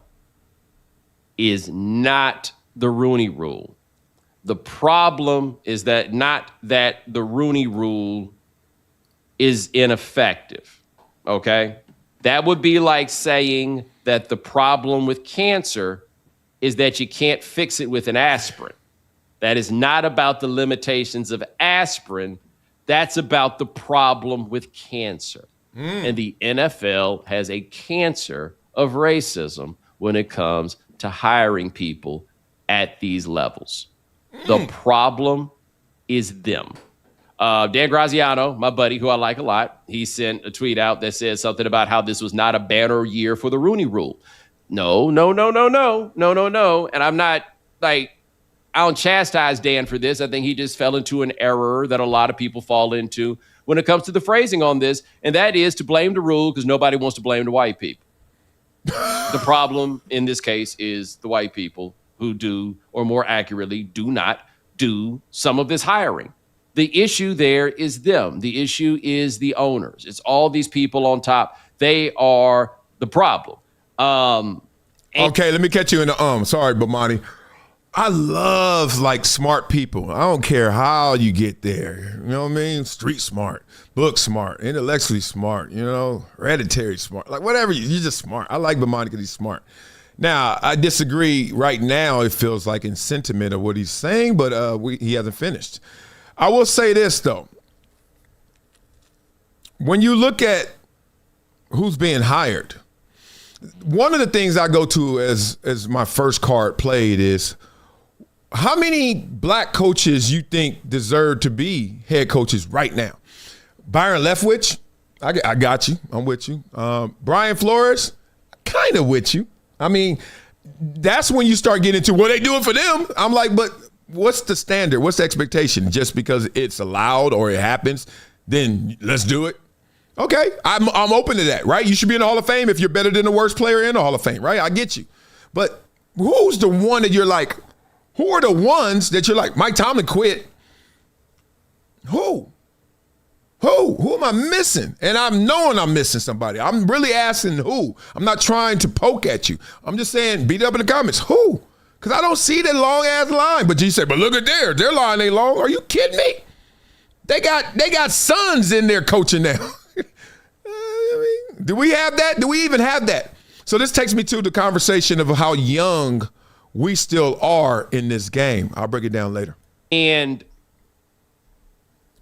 is not the Rooney Rule. The problem is that not that the Rooney Rule is ineffective, okay? That would be like saying that the problem with cancer is that you can't fix it with an aspirin. That is not about the limitations of aspirin. That's about the problem with cancer. And the NFL has a cancer of racism when it comes to hiring people at these levels. The problem is them. Dan Graziano, my buddy, who I like a lot, he sent a tweet out that said something about how this was not a banner year for the Rooney Rule. No. And I'm not I don't chastise Dan for this. I think he just fell into an error that a lot of people fall into when it comes to the phrasing on this, and that is to blame the rule because nobody wants to blame the white people. The problem in this case is the white people who do, or more accurately, do not do some of this hiring. The issue there is them. The issue is the owners. It's all these people on top. They are the problem. Okay, let me catch you in the Sorry, Bomani. I love smart people. I don't care how you get there. You know what I mean? Street smart, book smart, intellectually smart, hereditary smart. Whatever, you're just smart. I like Bomani because he's smart. Now, I disagree right now, it feels like, in sentiment of what he's saying, but he hasn't finished. I will say this, though. When you look at who's being hired, one of the things I go to as my first card played is, how many black coaches you think deserve to be head coaches right now? Byron Leftwich, I got you. I'm with you. Brian Flores, kind of with you. I mean, that's when you start getting into what they doing for them. I'm like, but what's the standard? What's the expectation? Just because it's allowed or it happens, then let's do it. Okay, I'm open to that, right? You should be in the Hall of Fame if you're better than the worst player in the Hall of Fame, right? I get you. But who's the one that you're like, who are the ones that you're like, Mike Tomlin quit? Who am I missing? And I'm knowing I'm missing somebody. I'm really asking who. I'm not trying to poke at you. I'm just saying, beat it up in the comments. Who? Because I don't see that long-ass line. But you say, but look at their line ain't long. Are you kidding me? They got sons in there coaching now. Do we have that? Do we even have that? So this takes me to the conversation of how young we still are in this game. I'll break it down later. And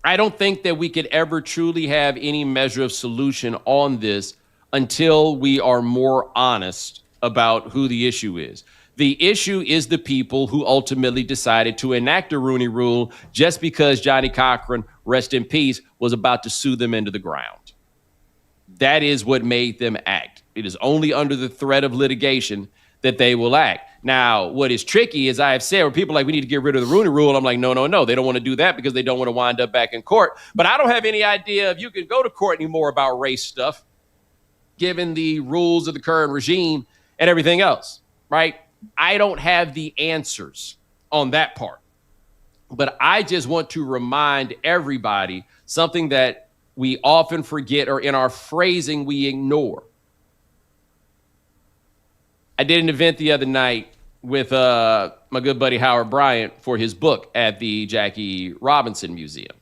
I don't think that we could ever truly have any measure of solution on this until we are more honest about who the issue is. The issue is the people who ultimately decided to enact a Rooney Rule just because Johnny Cochran, rest in peace, was about to sue them into the ground. That is what made them act. It is only under the threat of litigation that they will act. Now, what is tricky, as I have said, where people are like, we need to get rid of the Rooney Rule. I'm like, no. They don't want to do that because they don't want to wind up back in court. But I don't have any idea if you can go to court anymore about race stuff, given the rules of the current regime and everything else, right? I don't have the answers on that part. But I just want to remind everybody something that we often forget, or in our phrasing, we ignore. I did an event the other night with my good buddy Howard Bryant for his book at the Jackie Robinson Museum.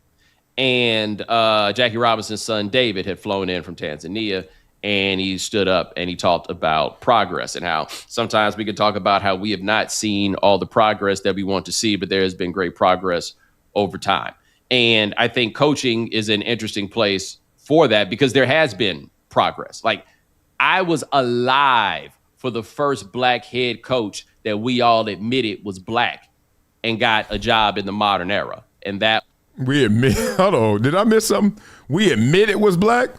And Jackie Robinson's son, David, had flown in from Tanzania, and he stood up and he talked about progress and how sometimes we can talk about how we have not seen all the progress that we want to see, but there has been great progress over time. And I think coaching is an interesting place for that because there has been progress. Like, I was alive for the first black head coach that we all admitted was black and got a job in the modern era. And that we admit, hold on, did I miss something? We admit it was black?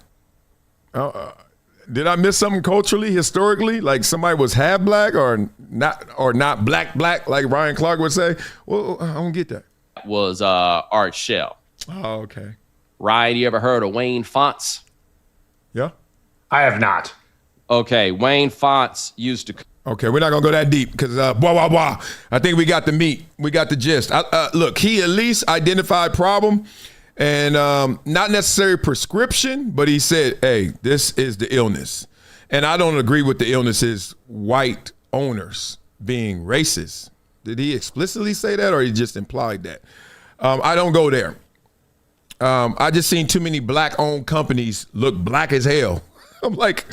Did I miss something culturally, historically? Like somebody was half black or not black, like Ryan Clark would say? Well, I don't get that. Was Art Shell. Oh, okay. Ryan, you ever heard of Wayne Fonts? Yeah. I have not. Okay, Wayne Fonts used to... Okay, we're not going to go that deep because, I think we got the meat. We got the gist. Look, he at least identified problem and not necessarily prescription, but he said, hey, this is the illness. And I don't agree with the illness is white owners being racist. Did he explicitly say that or he just implied that? I don't go there. I just seen too many black-owned companies look black as hell. I'm like,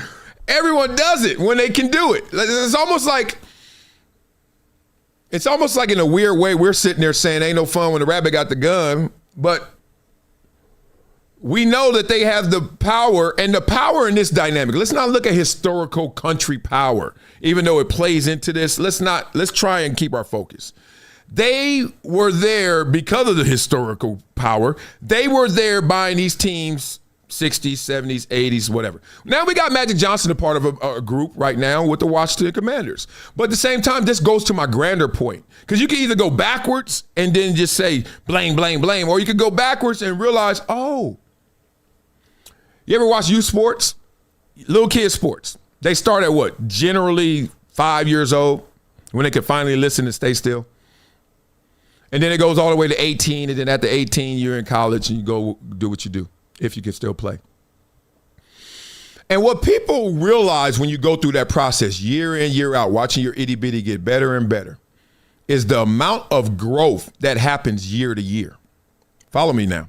everyone does it when they can do it. It's almost like in a weird way we're sitting there saying ain't no fun when the rabbit got the gun, but we know that they have the power, and the power in this dynamic. Let's not look at historical country power, even though it plays into this. Let's try and keep our focus. They were there because of the historical power. They were there buying these teams 60s, 70s, 80s, whatever. Now we got Magic Johnson a part of a group right now with the Washington Commanders. But at the same time, this goes to my grander point. Because you can either go backwards and then just say blame, blame, blame, or you could go backwards and realize, oh, you ever watch youth sports? Little kid sports. They start at what? Generally 5 years old when they can finally listen and stay still. And then it goes all the way to 18. And then after 18, you're in college and you go do what you do, if you can still play. And what people realize when you go through that process year in, year out, watching your itty bitty get better and better, is the amount of growth that happens year to year. Follow me now.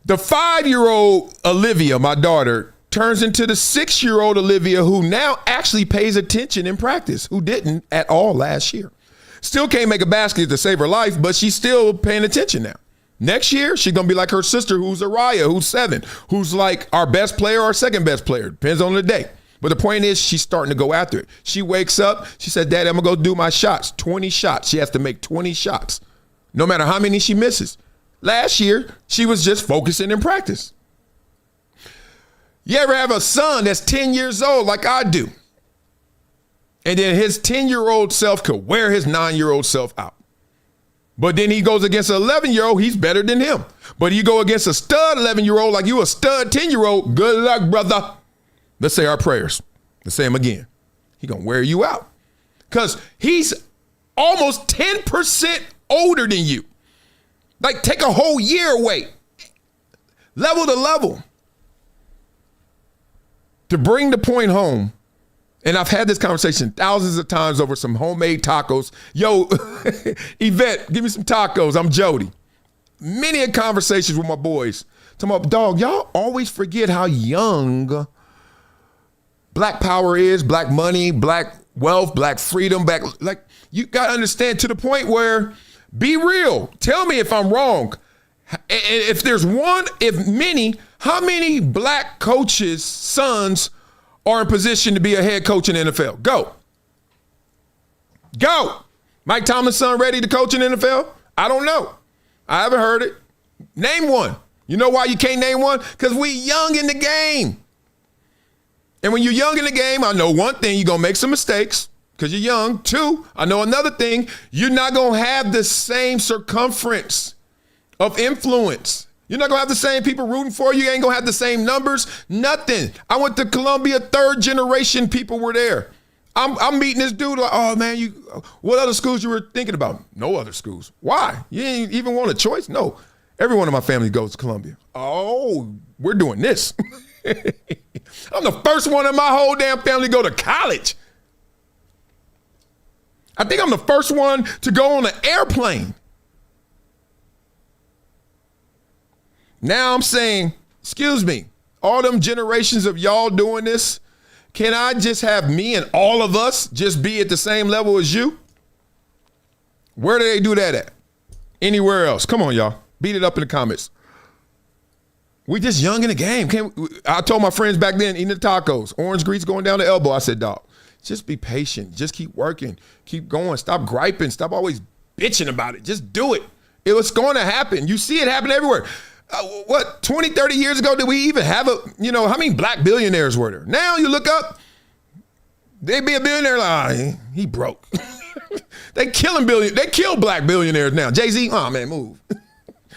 The 5-year-old Olivia, my daughter, turns into the 6-year-old Olivia who now actually pays attention in practice, who didn't at all last year. Still can't make a basket to save her life, but she's still paying attention now. Next year, she's going to be like her sister, who's Araya, who's 7, who's like our best player or second best player. Depends on the day. But the point is, she's starting to go after it. She wakes up. She said, Daddy, I'm going to go do my shots. 20 shots. She has to make 20 shots, no matter how many she misses. Last year, she was just focusing in practice. You ever have a son that's 10 years old like I do? And then his 10-year-old self could wear his 9-year-old self out. But then he goes against an 11-year-old, he's better than him. But you go against a stud 11-year-old like you a stud 10-year-old, good luck, brother. Let's say our prayers. Let's say them again. He gonna wear you out. Because he's almost 10% older than you. Like, take a whole year away. Level to level. To bring the point home, and I've had this conversation thousands of times over some homemade tacos. Yo, Yvette, give me some tacos. I'm Jody. Many a conversations with my boys. Talking about, dog, y'all always forget how young black power is, black money, black wealth, black freedom, like, you got to understand to the point where, be real. Tell me if I'm wrong. If there's one, if many, how many black coaches' sons are in position to be a head coach in the NFL? Go. Mike Tomlin's son ready to coach in the NFL? I don't know. I haven't heard it. Name one. You know why you can't name one? Because we young in the game. And when you're young in the game, I know one thing, you're going to make some mistakes because you're young. Two, I know another thing, you're not going to have the same circumference of influence. You're not going to have the same people rooting for you. You ain't going to have the same numbers, nothing. I went to Columbia, 3rd generation people were there. I'm meeting this dude like, oh, man, what other schools you were thinking about? No other schools. Why? You didn't even want a choice? No. Everyone in my family goes to Columbia. Oh, we're doing this. I'm the first one in my whole damn family to go to college. I think I'm the first one to go on an airplane. Now I'm saying, excuse me, all them generations of y'all doing this, can I just have me and all of us just be at the same level as you? Where do they do that at? Anywhere else? Come on, y'all. Beat it up in the comments. We just young in the game. I told my friends back then, eating the tacos, orange grease going down the elbow. I said, dog, just be patient. Just keep working. Keep going. Stop griping. Stop always bitching about it. Just do it. It was going to happen. You see it happen everywhere. 20, 30 years ago, did we even have how many black billionaires were there? Now you look up, they be a billionaire like, he broke. They kill black billionaires now. Jay-Z, oh man, move.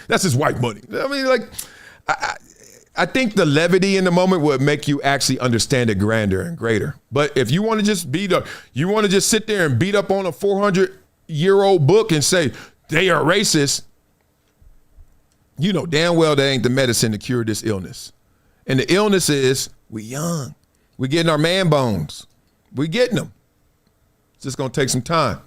That's his white money. I mean, like, I think the levity in the moment would make you actually understand it grander and greater. But if you want to just sit there and beat up on a 400-year-old book and say they are racist, you know damn well that ain't the medicine to cure this illness. And the illness is we young. We getting our man bones. We getting them. It's just going to take some time.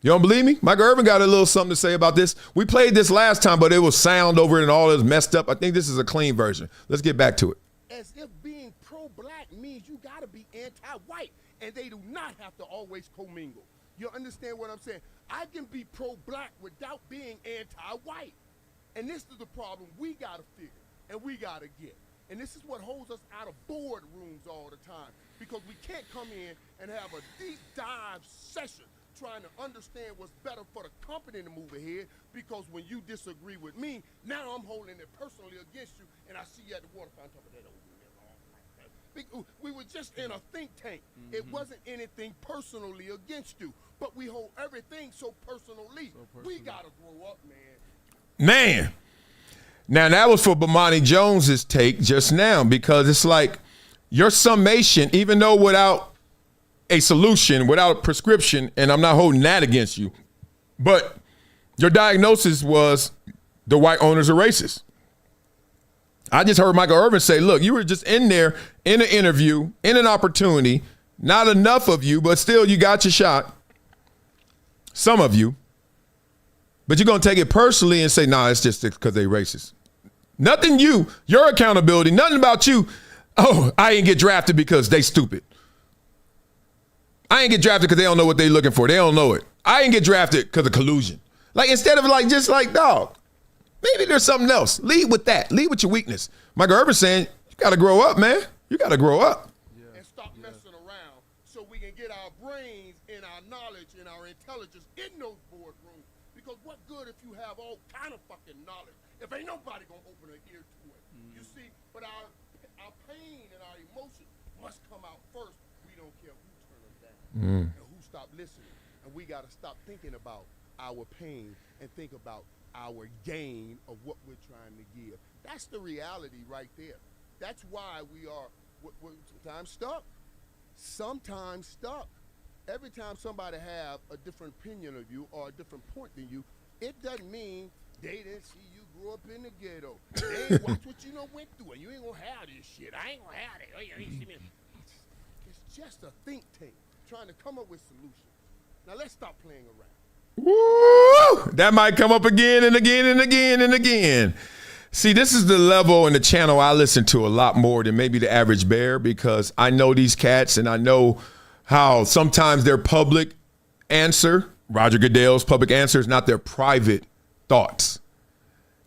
You don't believe me? Michael Irvin got a little something to say about this. We played this last time, but it was sound over it and all is messed up. I think this is a clean version. Let's get back to it. As if being pro-black means you got to be anti-white, and they do not have to always commingle. You understand what I'm saying? I can be pro-black without being anti-white. And this is the problem we got to figure and we got to get. And this is what holds us out of boardrooms all the time, because we can't come in and have a deep dive session trying to understand what's better for the company to move ahead, because when you disagree with me, now I'm holding it personally against you, and I see you at the water fountain top of that over there. We were just in a think tank. Mm-hmm. It wasn't anything personally against you, but we hold everything so personally. We got to grow up, man. Now that was for Bomani Jones's take just now, because it's like your summation, even though without a solution, without a prescription, and I'm not holding that against you, but your diagnosis was the white owners are racist. I just heard Michael Irvin say, look, you were just in there in an interview, in an opportunity, not enough of you, but still you got your shot. Some of you. But you're going to take it personally and say, nah, it's just because they racist. Nothing your accountability, nothing about you. Oh, I ain't get drafted because they stupid. I ain't get drafted because they don't know what they looking for. They don't know it. I ain't get drafted because of collusion. Like, instead of just like, dog, maybe there's something else. Lead with that. Lead with your weakness. Michael Irvin saying, you got to grow up, man. You got to grow up. And stop messing around so we can get our brains and our knowledge and our intelligence in those boardrooms. Because what good if you have all kind of fucking knowledge if ain't nobody gonna open an ear to it? You see, but our pain and our emotions must come out first. We don't care who turn us down and who stop listening. And we gotta stop thinking about our pain and think about our gain of what we're trying to give. That's the reality right there. That's why we are sometimes stuck. Every time somebody have a different opinion of you or a different point than you, it doesn't mean they didn't see you grow up in the ghetto. They ain't watch what you went through, and you ain't gonna have this shit. I ain't gonna have it. Oh, you ain't see me. It's just a think tank trying to come up with solutions. Now let's stop playing around. Woo! That might come up again and again and again and again. See, this is the level and the channel I listen to a lot more than maybe the average bear, because I know these cats and I know how sometimes their public answer, Roger Goodell's public answer, is not their private thoughts.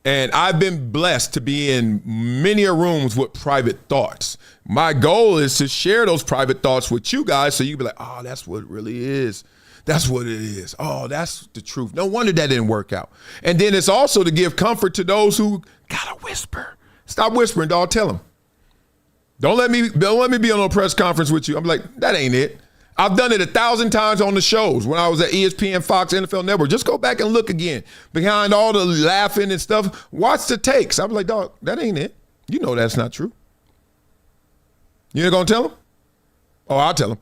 And I've been blessed to be in many rooms with private thoughts. My goal is to share those private thoughts with you guys so you can be like, oh, that's what it really is. That's what it is. Oh, that's the truth. No wonder that didn't work out. And then it's also to give comfort to those who gotta whisper. Stop whispering, dog. Tell them. Don't let me be on a press conference with you. I'm like, that ain't it. I've done it 1,000 times on the shows when I was at ESPN, Fox, NFL Network. Just go back and look again. Behind all the laughing and stuff, watch the takes. I'm like, dog, that ain't it. You know that's not true. You ain't gonna tell them? Oh, I'll tell them.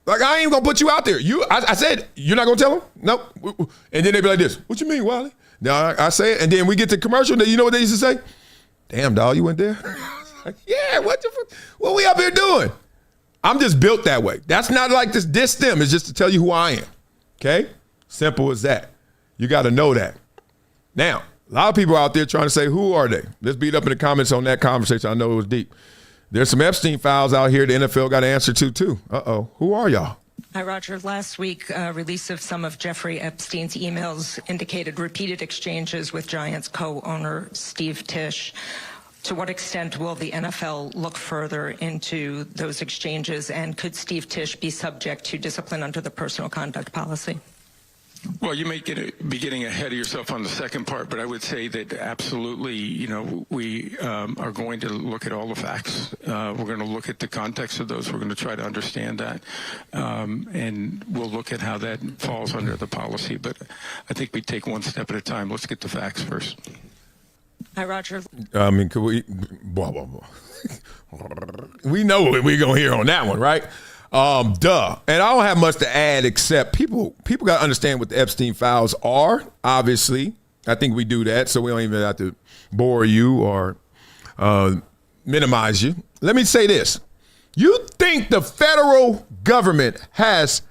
Like, I ain't gonna put you out there. I said, you're not gonna tell them? Nope. And then they be like this, what you mean, Wiley? Now I say it, and then we get to commercial, and you know what they used to say? Damn, dog, you went there? Like, yeah, what we up here doing? I'm just built that way. That's not like this diss them. It's just to tell you who I am. Okay? Simple as that. You got to know that. Now, a lot of people out there trying to say, who are they? Let's beat up in the comments on that conversation. I know it was deep. There's some Epstein files out here the NFL got to answer to, too. Uh-oh. Who are y'all? Hi, Roger. Last week, release of some of Jeffrey Epstein's emails indicated repeated exchanges with Giants co-owner Steve Tisch. To what extent will the NFL look further into those exchanges, and could Steve Tisch be subject to discipline under the personal conduct policy? Well, you may be getting ahead of yourself on the second part, but I would say that absolutely, we are going to look at all the facts. We're going to look at the context of those. We're going to try to understand that, and we'll look at how that falls under the policy. But I think we take one step at a time. Let's get the facts first. Hi, Roger. I mean, could we? Blah, blah, blah. We know what we're going to hear on that one, right? Duh. And I don't have much to add except people got to understand what the Epstein files are, obviously. I think we do that, so we don't even have to bore you or minimize you. Let me say this. You think the federal government has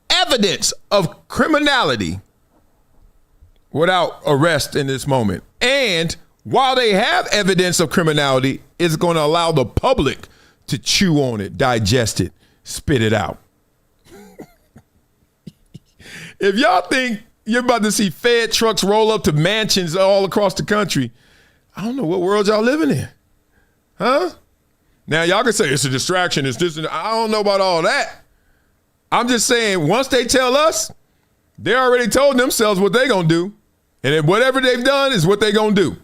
evidence of criminality without arrest in this moment? And while they have evidence of criminality, it's going to allow the public to chew on it, digest it, spit it out. If y'all think you're about to see Fed trucks roll up to mansions all across the country, I don't know what world y'all living in. Huh? Now, y'all can say it's a distraction, it's this, and I don't know about all that. I'm just saying, once they tell us, they already told themselves what they're going to do. And then whatever they've done is what they're going to do.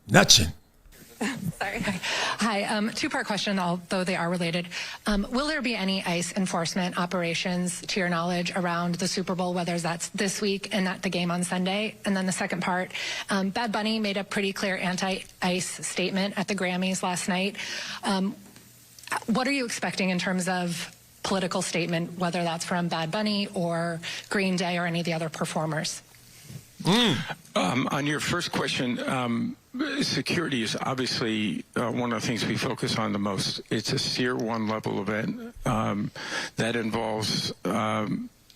Nothing. Sorry. Hi. Two-part question, although they are related. Will there be any ICE enforcement operations, to your knowledge, around the Super Bowl, whether that's this week and not the game on Sunday? And then the second part, Bad Bunny made a pretty clear anti-ICE statement at the Grammys last night. What are you expecting in terms of political statement, whether that's from Bad Bunny or Green Day or any of the other performers? On your first question, security is obviously one of the things we focus on the most. It's a Tier 1 level event that involves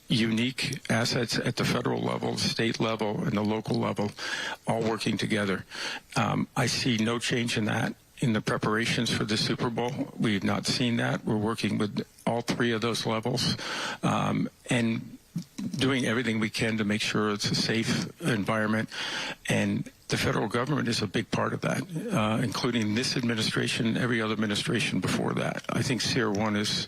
unique assets at the federal level, state level, and the local level, all working together. I see no change in that in the preparations for the Super Bowl. We have not seen that. We're working with all three of those levels, and doing everything we can to make sure it's a safe environment. And the federal government is a big part of that, including this administration, every other administration before that. I think Tier 1 is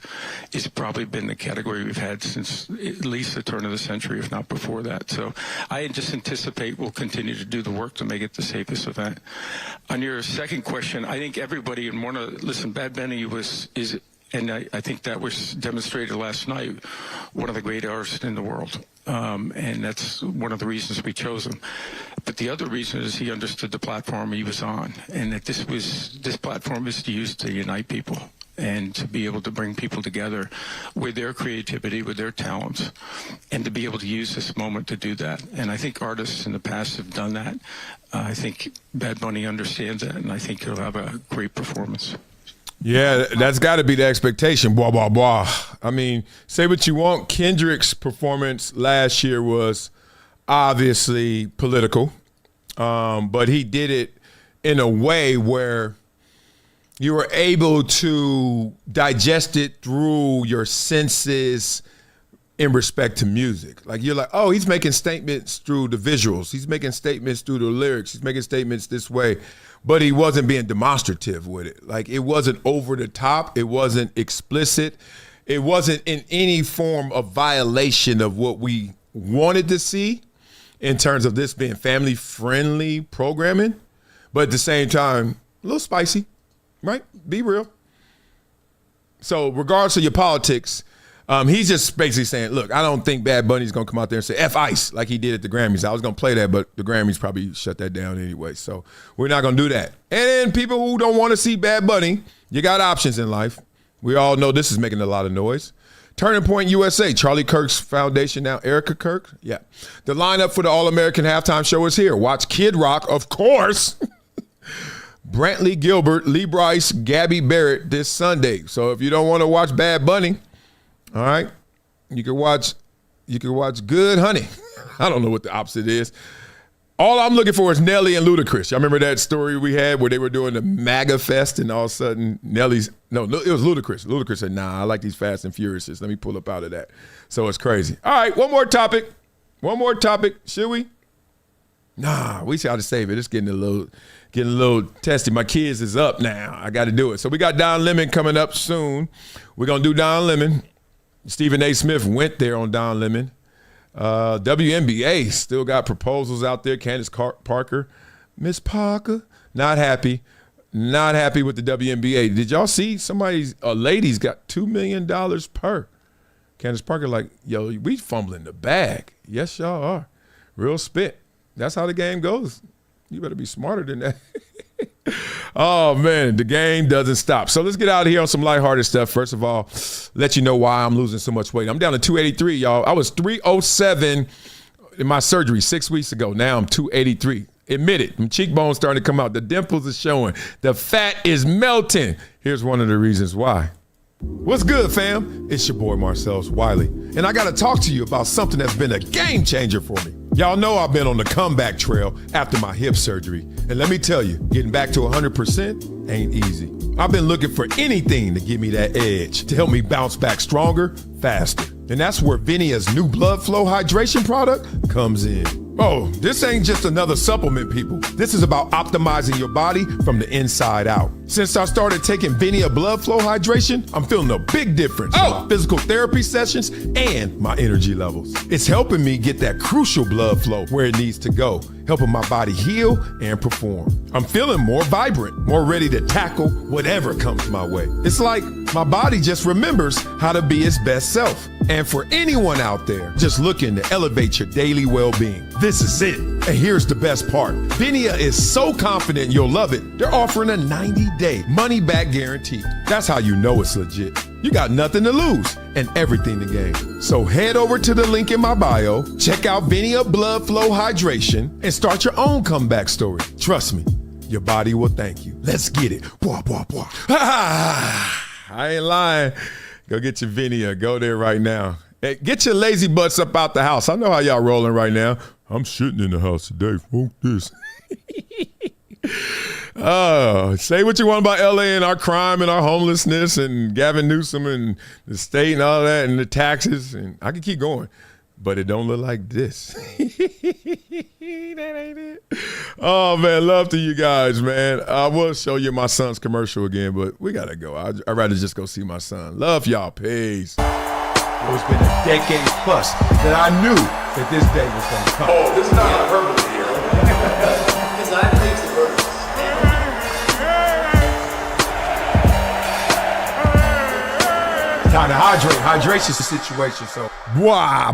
probably been the category we've had since at least the turn of the century, if not before that. So I just anticipate we'll continue to do the work to make it the safest event. On your second question, I think everybody in listen, Bad Bunny is. And I think that was demonstrated last night, one of the great artists in the world. And that's one of the reasons we chose him. But the other reason is he understood the platform he was on, and that this platform is used to unite people and to be able to bring people together with their creativity, with their talents, and to be able to use this moment to do that. And I think artists in the past have done that. I think Bad Bunny understands that, and I think he'll have a great performance. Yeah, that's got to be the expectation. Blah, blah, blah. I mean, say what you want. Kendrick's performance last year was obviously political, but he did it in a way where you were able to digest it through your senses in respect to music. Like, you're like, oh, he's making statements through the visuals. He's making statements through the lyrics. He's making statements this way. But he wasn't being demonstrative with it. Like, it wasn't over the top. It wasn't explicit. It wasn't in any form of violation of what we wanted to see in terms of this being family-friendly programming. But at the same time, a little spicy, right? Be real. So regardless of your politics, he's just basically saying, look, I don't think Bad Bunny's going to come out there and say F ICE like he did at the Grammys. I was going to play that, but the Grammys probably shut that down anyway. So we're not going to do that. And then people who don't want to see Bad Bunny, you got options in life. We all know this is making a lot of noise. Turning Point USA, Charlie Kirk's foundation now, Erica Kirk. Yeah. The lineup for the All-American Halftime Show is here. Watch Kid Rock, of course. Brantley Gilbert, Lee Brice, Gabby Barrett this Sunday. So if you don't want to watch Bad Bunny, all right, you can watch Good Honey. I don't know what the opposite is. All I'm looking for is Nelly and Ludacris. Y'all remember that story we had where they were doing the MAGA Fest and all of a sudden no, it was Ludacris. Ludacris said, nah, I like these Fast and Furiouses. Let me pull up out of that. So it's crazy. All right, one more topic. Should we? Nah, we got to save it. It's getting a little testy. My kids is up now. I got to do it. So we got Don Lemon coming up soon. We're going to do Don Lemon. Stephen A. Smith went there on Don Lemon. WNBA still got proposals out there. Candace Parker. Miss Parker, not happy with the WNBA. Did y'all see a lady's got $2 million per? Candace Parker like, yo, we fumbling the bag. Yes, y'all are. Real spit. That's how the game goes. You better be smarter than that. Oh, man, the game doesn't stop. So let's get out of here on some lighthearted stuff. First of all, let you know why I'm losing so much weight. I'm down to 283, y'all. I was 307 in my surgery 6 weeks ago. Now I'm 283. Admit it. My cheekbones starting to come out. The dimples are showing. The fat is melting. Here's one of the reasons why. What's good, fam? It's your boy, Marcellus Wiley. And I got to talk to you about something that's been a game changer for me. Y'all know I've been on the comeback trail after my hip surgery. And let me tell you, getting back to 100% ain't easy. I've been looking for anything to give me that edge, to help me bounce back stronger, faster. And that's where Vinia's new blood flow hydration product comes in. Oh, this ain't just another supplement, people. This is about optimizing your body from the inside out. Since I started taking Vinia blood flow hydration, I'm feeling a big difference in my physical therapy sessions and my energy levels. It's helping me get that crucial blood flow where it needs to go, helping my body heal and perform. I'm feeling more vibrant, more ready to tackle whatever comes my way. It's like my body just remembers how to be its best self. And for anyone out there just looking to elevate your daily well-being, this is it. And here's the best part. Vinia is so confident you'll love it, they're offering a 90-day money-back guarantee. That's how you know it's legit. You got nothing to lose and everything to gain. So head over to the link in my bio, check out Vinia Blood Flow Hydration, and start your own comeback story. Trust me, your body will thank you. Let's get it. Bwah, bwah, bwah. I ain't lying. Go get your Vinia. Go there right now. Hey, get your lazy butts up out the house. I know how y'all rolling right now. I'm shitting in the house today. Fuck this. Say what you want about LA and our crime and our homelessness and Gavin Newsom and the state and all that and the taxes. And I can keep going. but it don't look like this. That ain't it. Oh, man, love to you guys, man. I will show you my son's commercial again, but we got to go. I'd rather just go see my son. Love y'all. Peace. It's been a decade plus that I knew that this day was going to come. Oh, this is not hyperbole here. Because I think the verse. Time to hydrate. Hydration's the situation, so. Wow.